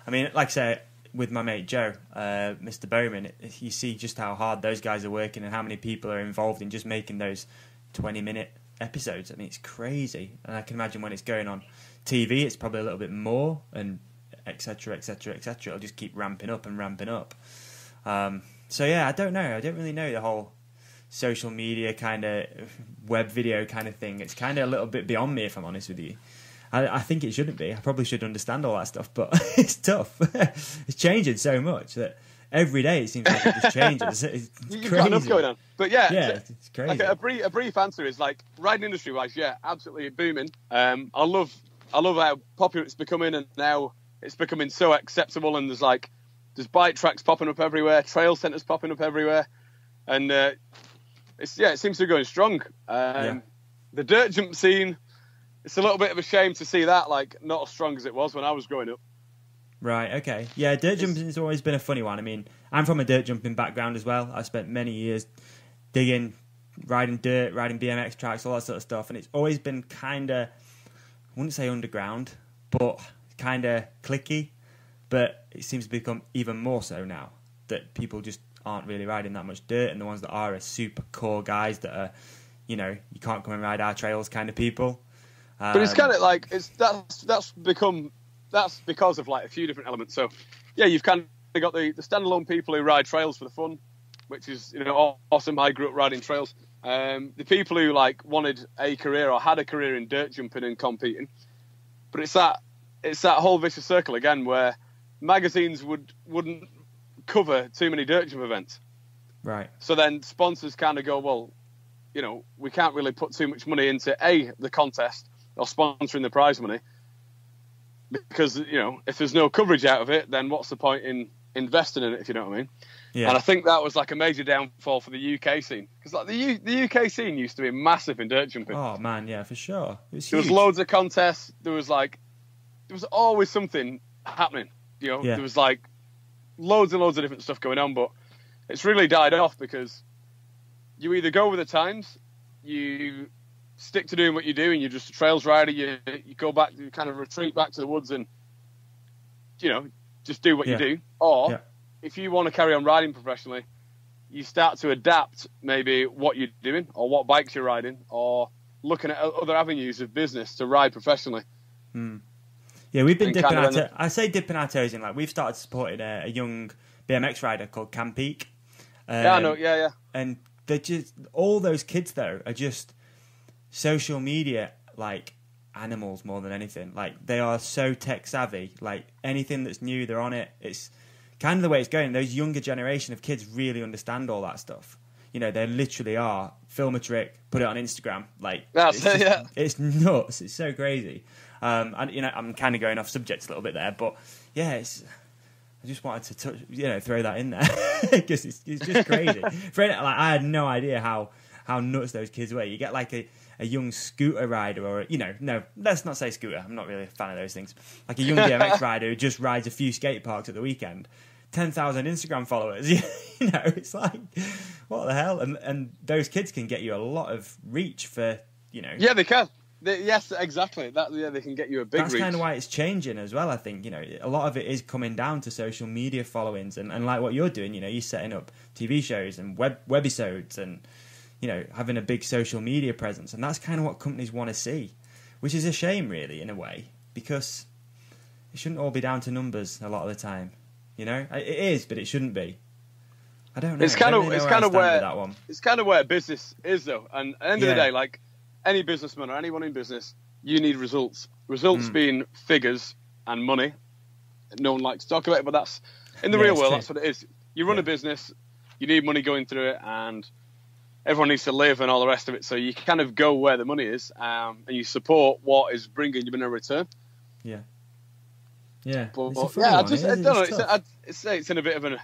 I mean, like I say, with my mate Joe, Mr. Bowman, you see just how hard those guys are working and how many people are involved in just making those 20-minute episodes. I mean, it's crazy. And I can imagine when it's going on TV, it's probably a little bit more, and etc. It'll just keep ramping up. So yeah, I don't know. I don't really know the whole social media kind of web video kind of thing. It's kind of a little bit beyond me, if I'm honest with you. I think it shouldn't be. I probably should understand all that stuff, but it's tough. It's changing so much that every day it seems like it just changes. It's You've crazy. got enough going on. But yeah, it's crazy. Like a brief answer is like riding industry wise, absolutely booming. I love how popular it's becoming, and now it's becoming so acceptable. And there's bike tracks popping up everywhere, trail centres popping up everywhere, and it seems to be going strong. The dirt jump scene. It's a little bit of a shame to see that, like, not as strong as it was when I was growing up. Right, okay. Yeah, dirt jumping has always been a funny one. I mean, I'm from a dirt jumping background as well. I spent many years digging, riding dirt, riding BMX tracks, all that sort of stuff. And it's always been kind of, I wouldn't say underground, but kind of cliquey. But it seems to become even more so now that people just aren't really riding that much dirt. And the ones that are super core guys that are, you can't come and ride our trails kind of people. But it's kind of like that's because of like a few different elements. So yeah, you've kind of got the standalone people who ride trails for the fun, which is awesome. I grew up riding trails. The people who like wanted a career or had a career in dirt jumping and competing. But it's that whole vicious circle again where magazines wouldn't cover too many dirt jump events. Right. So then sponsors kind of go, well, we can't really put too much money into the contest or sponsoring the prize money because, if there's no coverage out of it, then what's the point in investing in it, if you know what I mean? Yeah. And I think that was like a major downfall for the UK scene. Because like the UK scene used to be massive in dirt jumping. Oh, man, yeah, for sure. There was loads of contests. There was always something happening. There was like loads and loads of different stuff going on, but it's really died off because you either go with the times, you stick to doing what you do, and you're just a trails rider. You go back, you kind of retreat back to the woods, and just do what you do. Or if you want to carry on riding professionally, you start to adapt maybe what you're doing, or what bikes you're riding, or looking at other avenues of business to ride professionally. Yeah, we've been dipping our toes in. Like we've started supporting a young BMX rider called Cam Peak. Yeah, I know. Yeah. And they're just, all those kids though are just social media like animals more than anything. Like, they are so tech savvy. Like, anything that's new, they're on it. It's kind of the way it's going. Those younger generation of kids really understand all that stuff. You know, they literally are film a trick, put it on Instagram. Like, it's nuts. It's so crazy. And you know, I'm kind of going off subject a little bit there, but yeah, I just wanted to throw that in there because it's just crazy. I had no idea how nuts those kids were. You get like a young scooter rider, or no, let's not say scooter. I'm not really a fan of those things. Like a young BMX rider who just rides a few skate parks at the weekend. 10,000 Instagram followers. It's like, what the hell? And those kids can get you a lot of reach for. Yeah, they can. Yes, exactly. They can get you a big reach. That's kind of why it's changing as well, I think. A lot of it is coming down to social media followings and like what you're doing, you're setting up TV shows and webisodes and, having a big social media presence. And that's kind of what companies want to see, which is a shame, really, in a way, because it shouldn't all be down to numbers a lot of the time. It is, but it shouldn't be. I don't know. It's kind of where business is, though. And at the end of the day, like any businessman or anyone in business, you need results. Results being figures and money. No one likes to talk about it, but that's in the real world. True. That's what it is. You run a business, you need money going through it, and everyone needs to live and all the rest of it. So you kind of go where the money is, and you support what is bringing you in a return. Yeah. Yeah, I don't know. It's in a bit of an.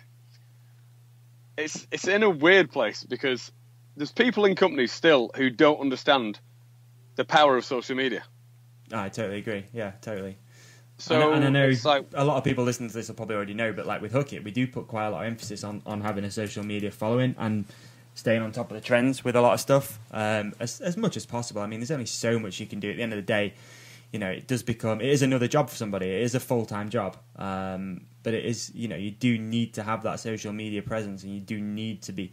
It's in a weird place because there's people in companies still who don't understand the power of social media. I totally agree. Yeah, totally. So and I know a lot of people listening to this will probably already know, but like with Hook It, we do put quite a lot of emphasis on having a social media following and staying on top of the trends with a lot of stuff as much as possible. I mean, there's only so much you can do. At the end of the day, it is another job for somebody. It is a full-time job. But it is, you do need to have that social media presence and you do need to be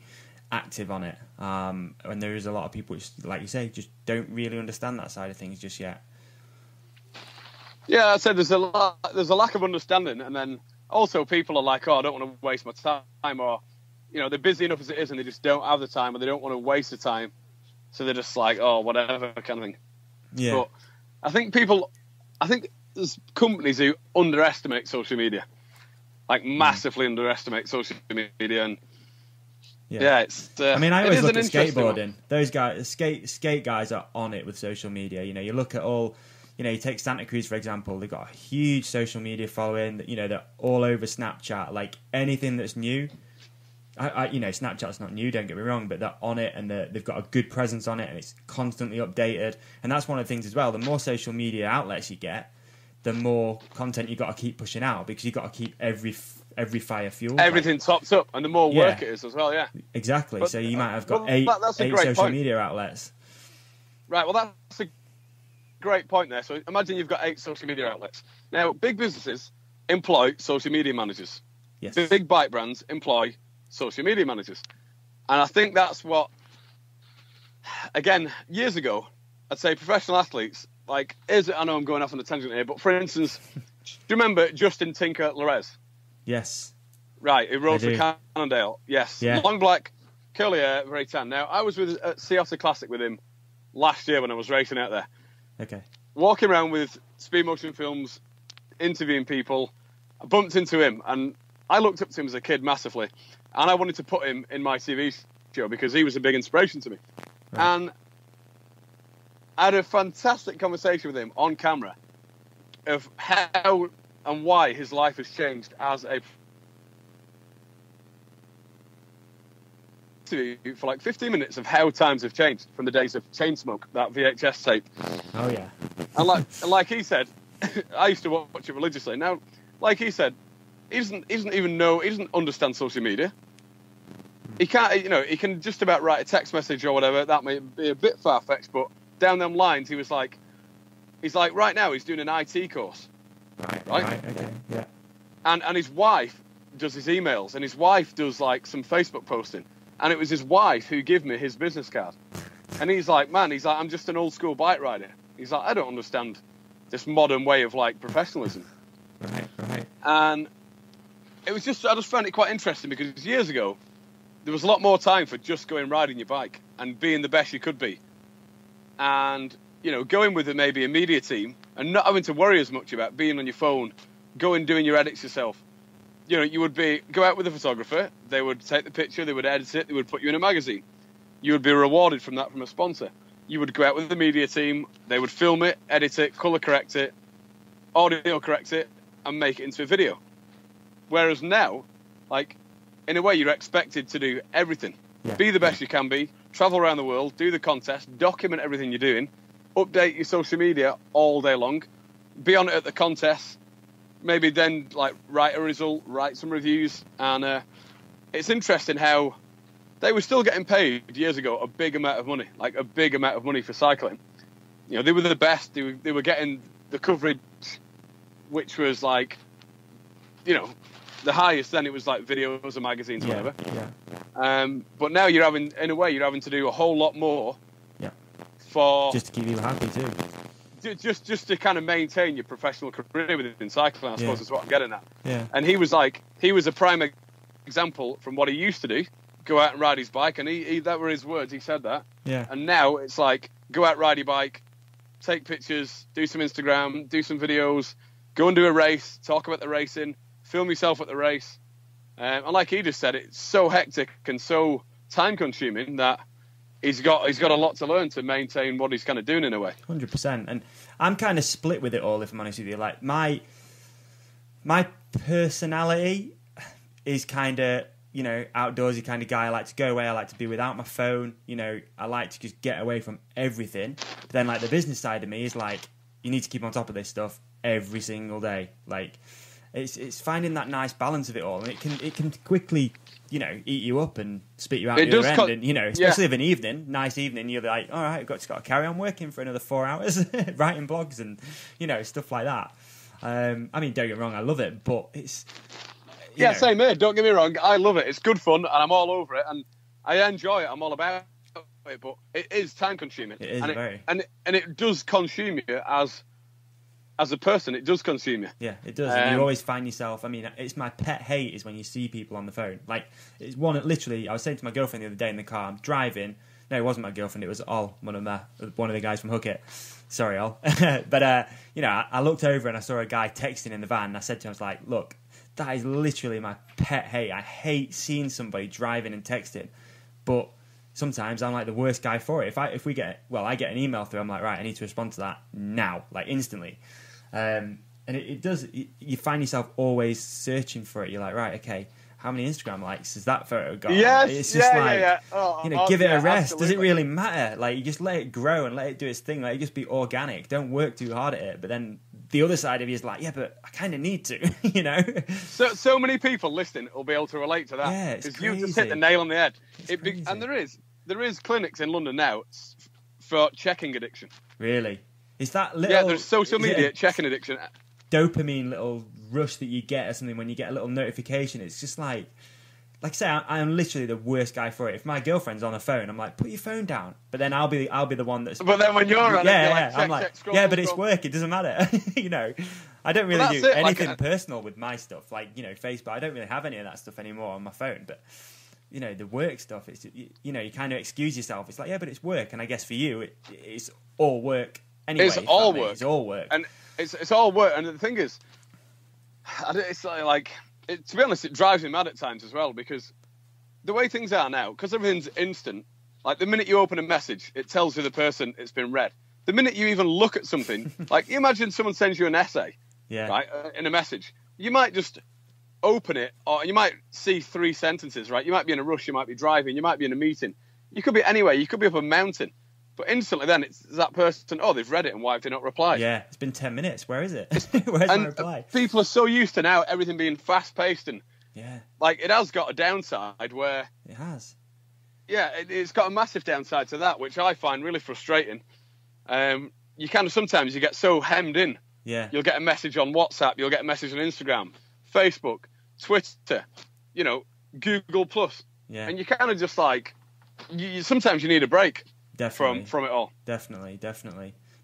active on it. And there is a lot of people which, like you say, just don't really understand that side of things just yet. Yeah, I said there's a lack of understanding. And then also people are like, I don't want to waste my time, or, they're busy enough as it is and they just don't have the time, or they don't want to waste the time. So they're just like, whatever kind of thing. Yeah. But I think there's companies who underestimate social media, like massively underestimate social media, and it's. I mean, I always look at skateboarding. Those guys, skate guys, are on it with social media. You look at all. You take Santa Cruz for example. They've got a huge social media following. They're all over Snapchat. Like anything that's new. Snapchat's not new, don't get me wrong, but they're on it and they've got a good presence on it and it's constantly updated. And that's one of the things as well. The more social media outlets you get, the more content you got to keep pushing out because you got to keep every fire fueled. Everything tops up, and the more work it is as well. Yeah, exactly. But, so you might have got eight social media outlets. Right. Well, that's a great point there. So imagine you've got 8 social media outlets. Now, big businesses employ social media managers. Yes. Big bike brands employ social media managers. And I think that's what, again, years ago, I'd say professional athletes, I know I'm going off on a tangent here, but for instance, do you remember Justin Tinker Lorez? Yes. Right, who rode for Cannondale. Yes. Yeah. Long black, curly hair, very tan. Now, I was at Sea Otter Classic with him last year when I was racing out there. Okay. Walking around with speed motion films, interviewing people, I bumped into him, and I looked up to him as a kid massively. And I wanted to put him in my TV show because he was a big inspiration to me. Right. And I had a fantastic conversation with him on camera of how and why his life has changed as a for like 15 minutes of how times have changed from the days of Chainsmoke, that VHS tape. Oh yeah. And like he said, I used to watch it religiously. Now, like he said, he doesn't understand social media. He can't, he can just about write a text message or whatever. That may be a bit far-fetched, but down them lines, he's like, right now he's doing an IT course. Right? Okay, yeah. And his wife does his emails, and his wife does like some Facebook posting. And it was his wife who gave me his business card. And he's like, I'm just an old school bike rider. He's like, I don't understand this modern way of like professionalism. Right. And it was I just found it quite interesting because years ago, there was a lot more time for just going riding your bike and being the best you could be. And, going with maybe a media team and not having to worry as much about being on your phone, doing your edits yourself. You would go out with a photographer, they would take the picture, they would edit it, they would put you in a magazine. You would be rewarded from that from a sponsor. You would go out with the media team, they would film it, edit it, colour correct it, audio correct it, and make it into a video. Whereas now, in a way, you're expected to do everything. Yeah. Be the best you can be, travel around the world, do the contest, document everything you're doing, update your social media all day long, be on it at the contest, maybe then write a result, write some reviews. And it's interesting how they were still getting paid years ago a big amount of money, for cycling. They were the best. They were getting the coverage, which was the highest. Then it was videos or magazines or whatever. Yeah. But now you're having to do a whole lot more. Yeah. For just to keep you happy too. Just to kind of maintain your professional career within cycling, I suppose is what I'm getting at. Yeah. And he was a prime example from what he used to do. Go out and ride his bike, and he that were his words. He said that. Yeah. And now it's go out, ride your bike, take pictures, do some Instagram, do some videos, go and do a race, talk about the racing, film yourself at the race. And like he just said, it's so hectic and so time consuming that he's got a lot to learn to maintain what he's kind of doing in a way. 100%. And I'm kind of split with it all, if I'm honest with you. My personality is kind of, outdoorsy kind of guy. I like to go away. I like to be without my phone. I like to just get away from everything. But then the business side of me is you need to keep on top of this stuff every single day. It's finding that nice balance of it all, and it can quickly, eat you up and spit you out the other end. And especially of an evening, nice evening, you're like, all right, I've just got to carry on working for another 4 hours, writing blogs and stuff like that. Don't get me wrong, I love it, but it's same here. Don't get me wrong, I love it. It's good fun, and I'm all over it, and I enjoy it. I'm all about it, but it is time consuming. It is and it does consume you as a person. It does consume you. Yeah, it does. And you always find yourself. It's my pet hate is when you see people on the phone. It's one. Literally, I was saying to my girlfriend the other day in the car. I'm driving. No, it wasn't my girlfriend. It was Ol, one of the guys from Hook It. Sorry, Ol. But I looked over and I saw a guy texting in the van. And I said to him, I was like, look, that is literally my pet hate. I hate seeing somebody driving and texting. But sometimes I'm the worst guy for it. I get an email through. I'm like, right, I need to respond to that now, instantly. And it does. You find yourself always searching for it. You're like, right, okay, how many Instagram likes has that photo got? Yes, it's just give it a rest. Absolutely. Does it really matter? You just let it grow and let it do its thing. It just be organic. Don't work too hard at it. But then the other side of you is yeah, but I kind of need to, So many people listening will be able to relate to that. Yeah, it's crazy. You just hit the nail on the head. And there is clinics in London now for checking addiction. Really? Is that little... Yeah, there's social media checking addiction. Dopamine little rush that you get or something when you get a little notification. It's just like I say, I am literally the worst guy for it. If my girlfriend's on the phone, I'm like, put your phone down. But then I'll be the one that's... But then when you're on I'm like, scroll, but it's work. It doesn't matter. I don't really do anything personal with my stuff. Facebook. I don't really have any of that stuff anymore on my phone. But... the work stuff, it's, you kind of excuse yourself. It's but it's work. And I guess for you, it's all work anyway. It's all work. It's all work. And it's all work. And the thing is, it's to be honest, it drives me mad at times as well, because the way things are now, because everything's instant, the minute you open a message, it tells you the person it's been read. The minute you even look at something, you imagine someone sends you an essay, right, in a message, you might just... open it, or you might see 3 sentences, right? You might be in a rush, you might be driving, you might be in a meeting, you could be anywhere, you could be up a mountain, but instantly then it's that person, they've read it, and why have they not replied? Yeah, it's been 10 minutes, where is it? Where's my reply? People are so used to now everything being fast-paced, and it has got a downside where... It has. Yeah, it's got a massive downside to that, which I find really frustrating. You kind of sometimes you get so hemmed in. Yeah. You'll get a message on WhatsApp, you'll get a message on Instagram, Facebook, Twitter, Google Plus, and you kind of just sometimes you need a break from it all. Definitely.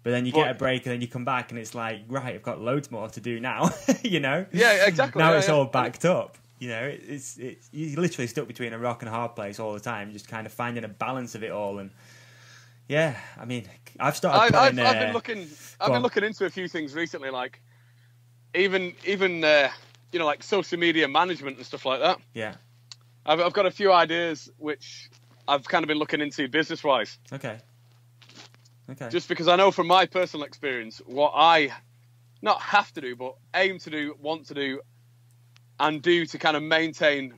But then you get a break, and then you come back, and it's right, I've got loads more to do now. Yeah, exactly. Now it's all backed up. it's you're literally stuck between a rock and a hard place all the time, just kind of finding a balance of it all. And yeah, I mean, I've started. I've been looking into a few things recently, like even like social media management and stuff like that. Yeah, I've got a few ideas which I've kind of been looking into business wise. Okay. Just because I know from my personal experience what I not have to do, but aim to do, want to do, and do to kind of maintain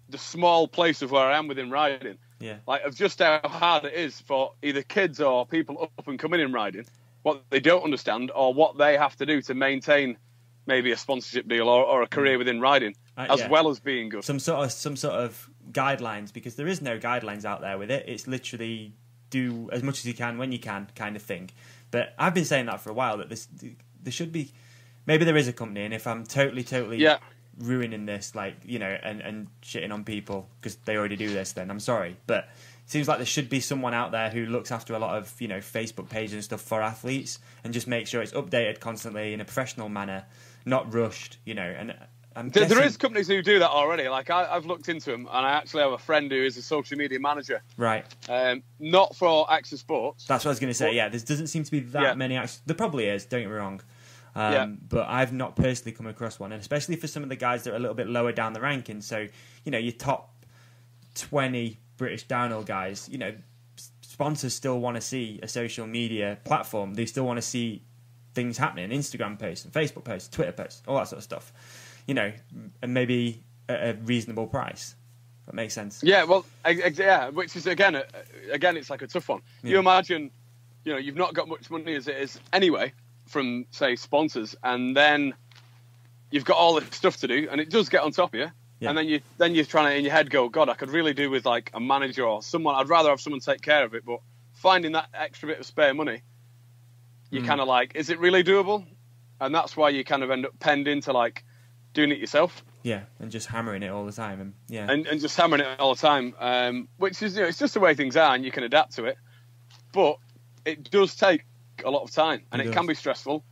the small place of where I am within riding. Yeah. Like, of just how hard it is for either kids or people up and coming in riding, what they don't understand or what they have to do to maintain maybe a sponsorship deal or a career within riding, as well as being good. Some sort of guidelines, because there is no guidelines out there with it. It's literally do as much as you can when you can kind of thing. But I've been saying that for a while, that there should be, maybe there is a company, and if I'm totally ruining this, like, and shitting on people because they already do this, then I'm sorry. But it seems like there should be someone out there who looks after a lot of, Facebook pages and stuff for athletes, and just make sure it's updated constantly in a professional manner, not rushed, and there is companies who do that already. Like, I've looked into them, and I actually have a friend who is a social media manager. Right. Not for Action Sports. That's what I was going to say. Yeah, there doesn't seem to be that many. There probably is. Don't get me wrong. But I've not personally come across one, and especially for some of the guys that are a little bit lower down the ranking. So, your top 20 British downhill guys, sponsors still want to see a social media platform. They still want to see things happening, Instagram posts, and Facebook posts, Twitter posts, all that sort of stuff. And maybe at a reasonable price. That makes sense. Yeah, well, which is, again, it's like a tough one. Yeah. You imagine, you've not got much money as it is anyway from, say, sponsors, and then you've got all this stuff to do, and it does get on top of you. Yeah. And then you're trying to, in your head, go, God, I could really do with, like, a manager or someone. I'd rather have someone take care of it, but finding that extra bit of spare money, you're kind of like, is it really doable? And that's why you kind of end up penned into, like, doing it yourself. Yeah, and just hammering it all the time. And just hammering it all the time, which is, it's just the way things are, and you can adapt to it. But it does take a lot of time, and it can be stressful.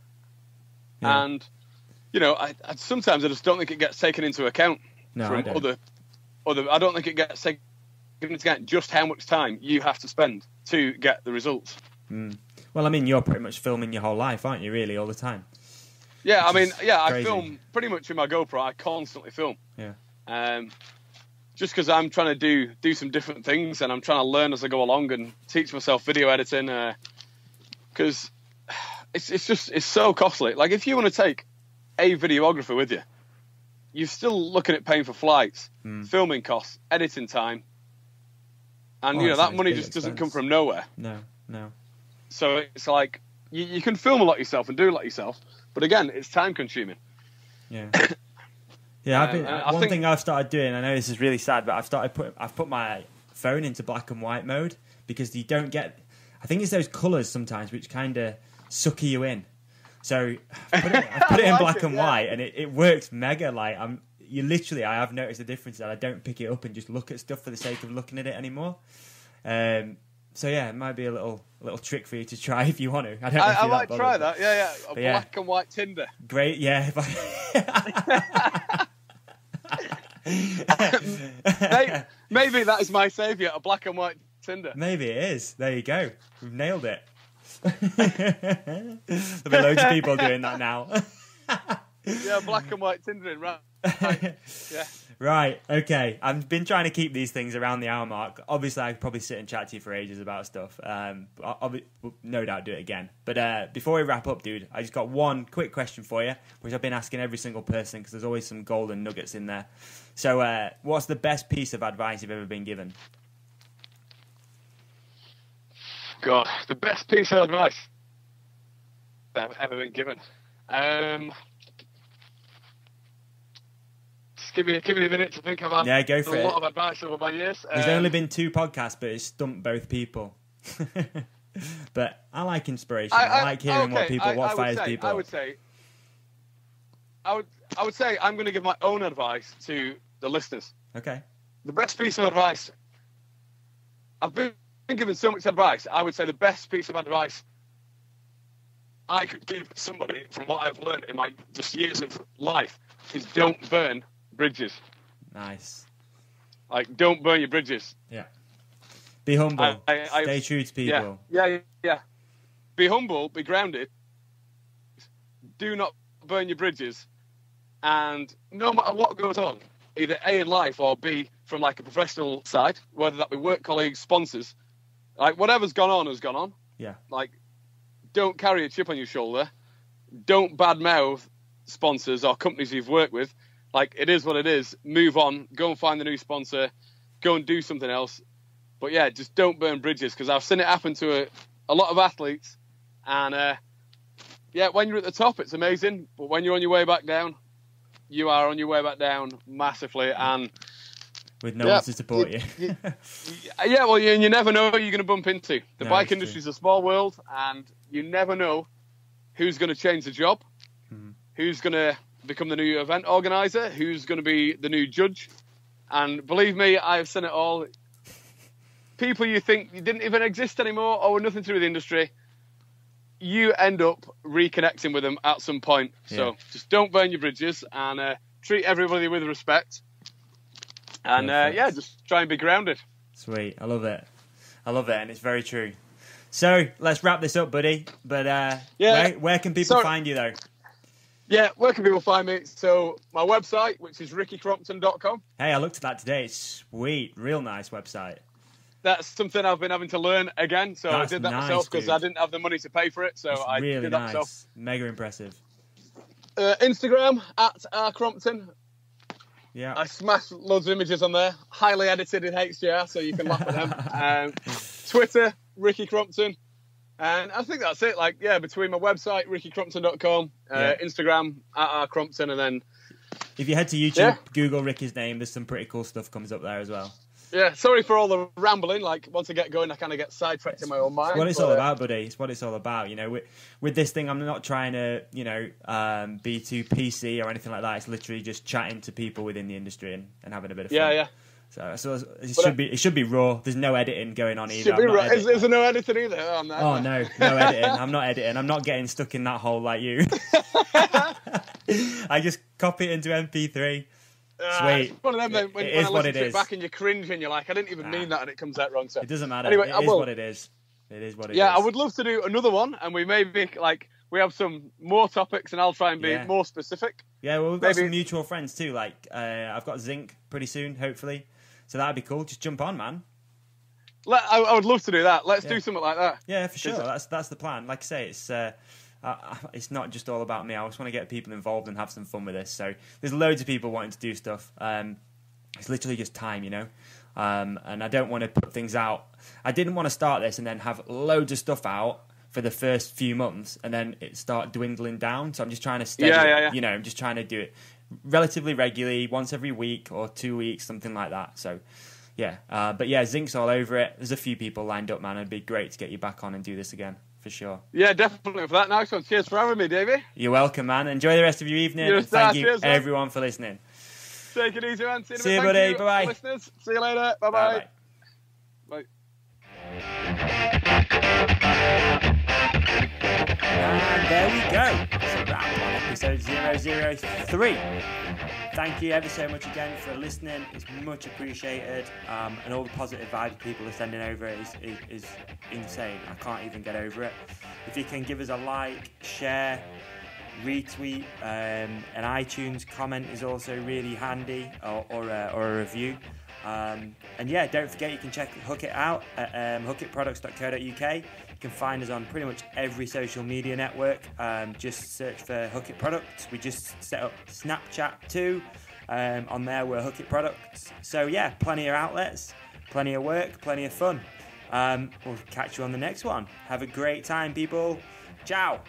Yeah. And, I sometimes I just don't think it gets taken into account from other. I don't think it gets taken into account just how much time you have to spend to get the results. Well, I mean, you're pretty much filming your whole life, aren't you, really, all the time? Yeah, I mean, I film pretty much with my GoPro. I constantly film. Yeah. Just because I'm trying to do some different things, and I'm trying to learn as I go along and teach myself video editing. Because it's so costly. Like, if you want to take a videographer with you, you're still looking at paying for flights, filming costs, editing time, and that money just doesn't come from nowhere. No. So it's like you can film a lot yourself and do a lot yourself. But again, it's time consuming. Yeah. Yeah, one thing I've started doing, I know this is really sad, but I've put my phone into black and white mode, because you don't get, I think it's those colours sometimes which kind of sucker you in. So I put it in black and white, and it works mega. Like, I have noticed the difference that I don't pick it up and just look at stuff for the sake of looking at it anymore. So yeah, it might be a little trick for you to try if you want to. I might try that. Yeah. Black and white Tinder. Great, yeah. Maybe that is my saviour, a black and white Tinder. Maybe it is. There you go. We've nailed it. There'll be loads of people doing that now. Yeah, black and white Tindering, right? Yeah. Right, okay. I've been trying to keep these things around the hour mark. Obviously, I could probably sit and chat to you for ages about stuff. I'll no doubt do it again. But before we wrap up, dude, I just got one quick question for you, which I've been asking every single person, because there's always some golden nuggets in there. So what's the best piece of advice you've ever been given? God, the best piece of advice that I've ever been given. Give me a minute to think about. Yeah, go for it. A lot of advice over my years. There's only been 2 podcasts, but it's stumped both people. But I like inspiration. I like hearing what fires people. I would say I'm going to give my own advice to the listeners. Okay. The best piece of advice. I've been given so much advice. I would say the best piece of advice I could give somebody from what I've learned in my just years of life is don't burn bridges. Nice. Like, don't burn your bridges. Yeah. Be humble. Stay true to people. Yeah. Be humble. Be grounded. Do not burn your bridges. And no matter what goes on, either A, in life, or B, from like a professional side, whether that be work colleagues, sponsors, like whatever's gone on has gone on. Yeah. Like, don't carry a chip on your shoulder. Don't badmouth sponsors or companies you've worked with. Like, it is what it is. Move on. Go and find a new sponsor. Go and do something else. But yeah, just don't burn bridges, because I've seen it happen to a lot of athletes. And yeah, when you're at the top, it's amazing. But when you're on your way back down, you are on your way back down massively. And with no one to support you. Yeah, well, you never know who you're going to bump into. The bike industry is a small world, and you never know who's going to change the job, who's going to become the new event organizer, who's going to be the new judge. And believe me, I've seen it all. People you think you didn't even exist anymore or were nothing to do with the industry, you end up reconnecting with them at some point. Yeah. So just don't burn your bridges, and treat everybody with respect. And yeah, just try and be grounded. Sweet. I love it. And it's very true. So let's wrap this up, buddy. But where can people find you, though? Yeah, where can people find me? So my website, which is rickycrompton.com. Hey, I looked at that today. It's sweet. Real nice website. That's something I've been having to learn again. So I did that myself because I didn't have the money to pay for it. So I did that myself. Mega impressive. Instagram at Crompton. Yeah. I smashed loads of images on there. Highly edited in HDR, so you can laugh at them. Twitter, Ricky Crompton. And I think that's it. Like, yeah, between my website, rickycrompton.com, Instagram, at Crompton, and then... If you head to YouTube, Google Ricky's name, there's some pretty cool stuff comes up there as well. Yeah, sorry for all the rambling. Like, once I get going, I kind of get sidetracked in my own mind. It's what it's all about, buddy. It's what it's all about. You know, with this thing, I'm not trying to, be too PC or anything like that. It's literally just chatting to people within the industry and having a bit of fun. Yeah. So it should be raw. The's no editing going on either. Should be raw. Is there no editing either? Oh, no. Oh, no editing. I'm not editing. I'm not getting stuck in that hole like you. I just copy it into MP3. Sweet. It's one of them when I listen to it back and you cringe and you're like, I didn't even mean that, and it comes out wrong. So it doesn't matter. Anyway, it is what it is. It is what it is. Yeah, I would love to do another one, and we maybe we have some more topics, and I'll try and be more specific. Yeah, well, we've got some mutual friends too. Like I've got Zinc pretty soon, hopefully. So that'd be cool. Just jump on, man. I would love to do that. Let's do something like that. Yeah, for sure. That's the plan. Like I say, it's not just all about me. I just want to get people involved and have some fun with this. So there's loads of people wanting to do stuff. It's literally just time, and I don't want to put things out. I didn't want to start this and then have loads of stuff out for the first few months and then it start dwindling down. So I'm just trying to steady it. I'm just trying to do it relatively regularly, once every week or 2 weeks, something like that. So but yeah, Zinc's all over it. There's a few people lined up, man. It'd be great to get you back on and do this again. For sure. Yeah, definitely for that. Nice one. Cheers for having me, Davey. You're welcome, man. Enjoy the rest of your evening. And thank you, everyone, for listening. Take it easy, man. See you, buddy. Bye-bye. Listeners. See you later. Bye-bye. Bye. And there we go. It's a wrap on episode 003. Thank you ever so much again for listening. It's much appreciated. And all the positive vibes people are sending over is insane. I can't even get over it. If you can give us a like, share, retweet, an iTunes comment is also really handy, or a review. And yeah, don't forget you can check Hook It out at hktpodcast.co.uk. You can find us on pretty much every social media network. Just search for Hook It Products. We just set up Snapchat too. On there we're Hook It Products. So yeah, plenty of outlets, plenty of work, plenty of fun. We'll catch you on the next one. Have a great time, people. Ciao.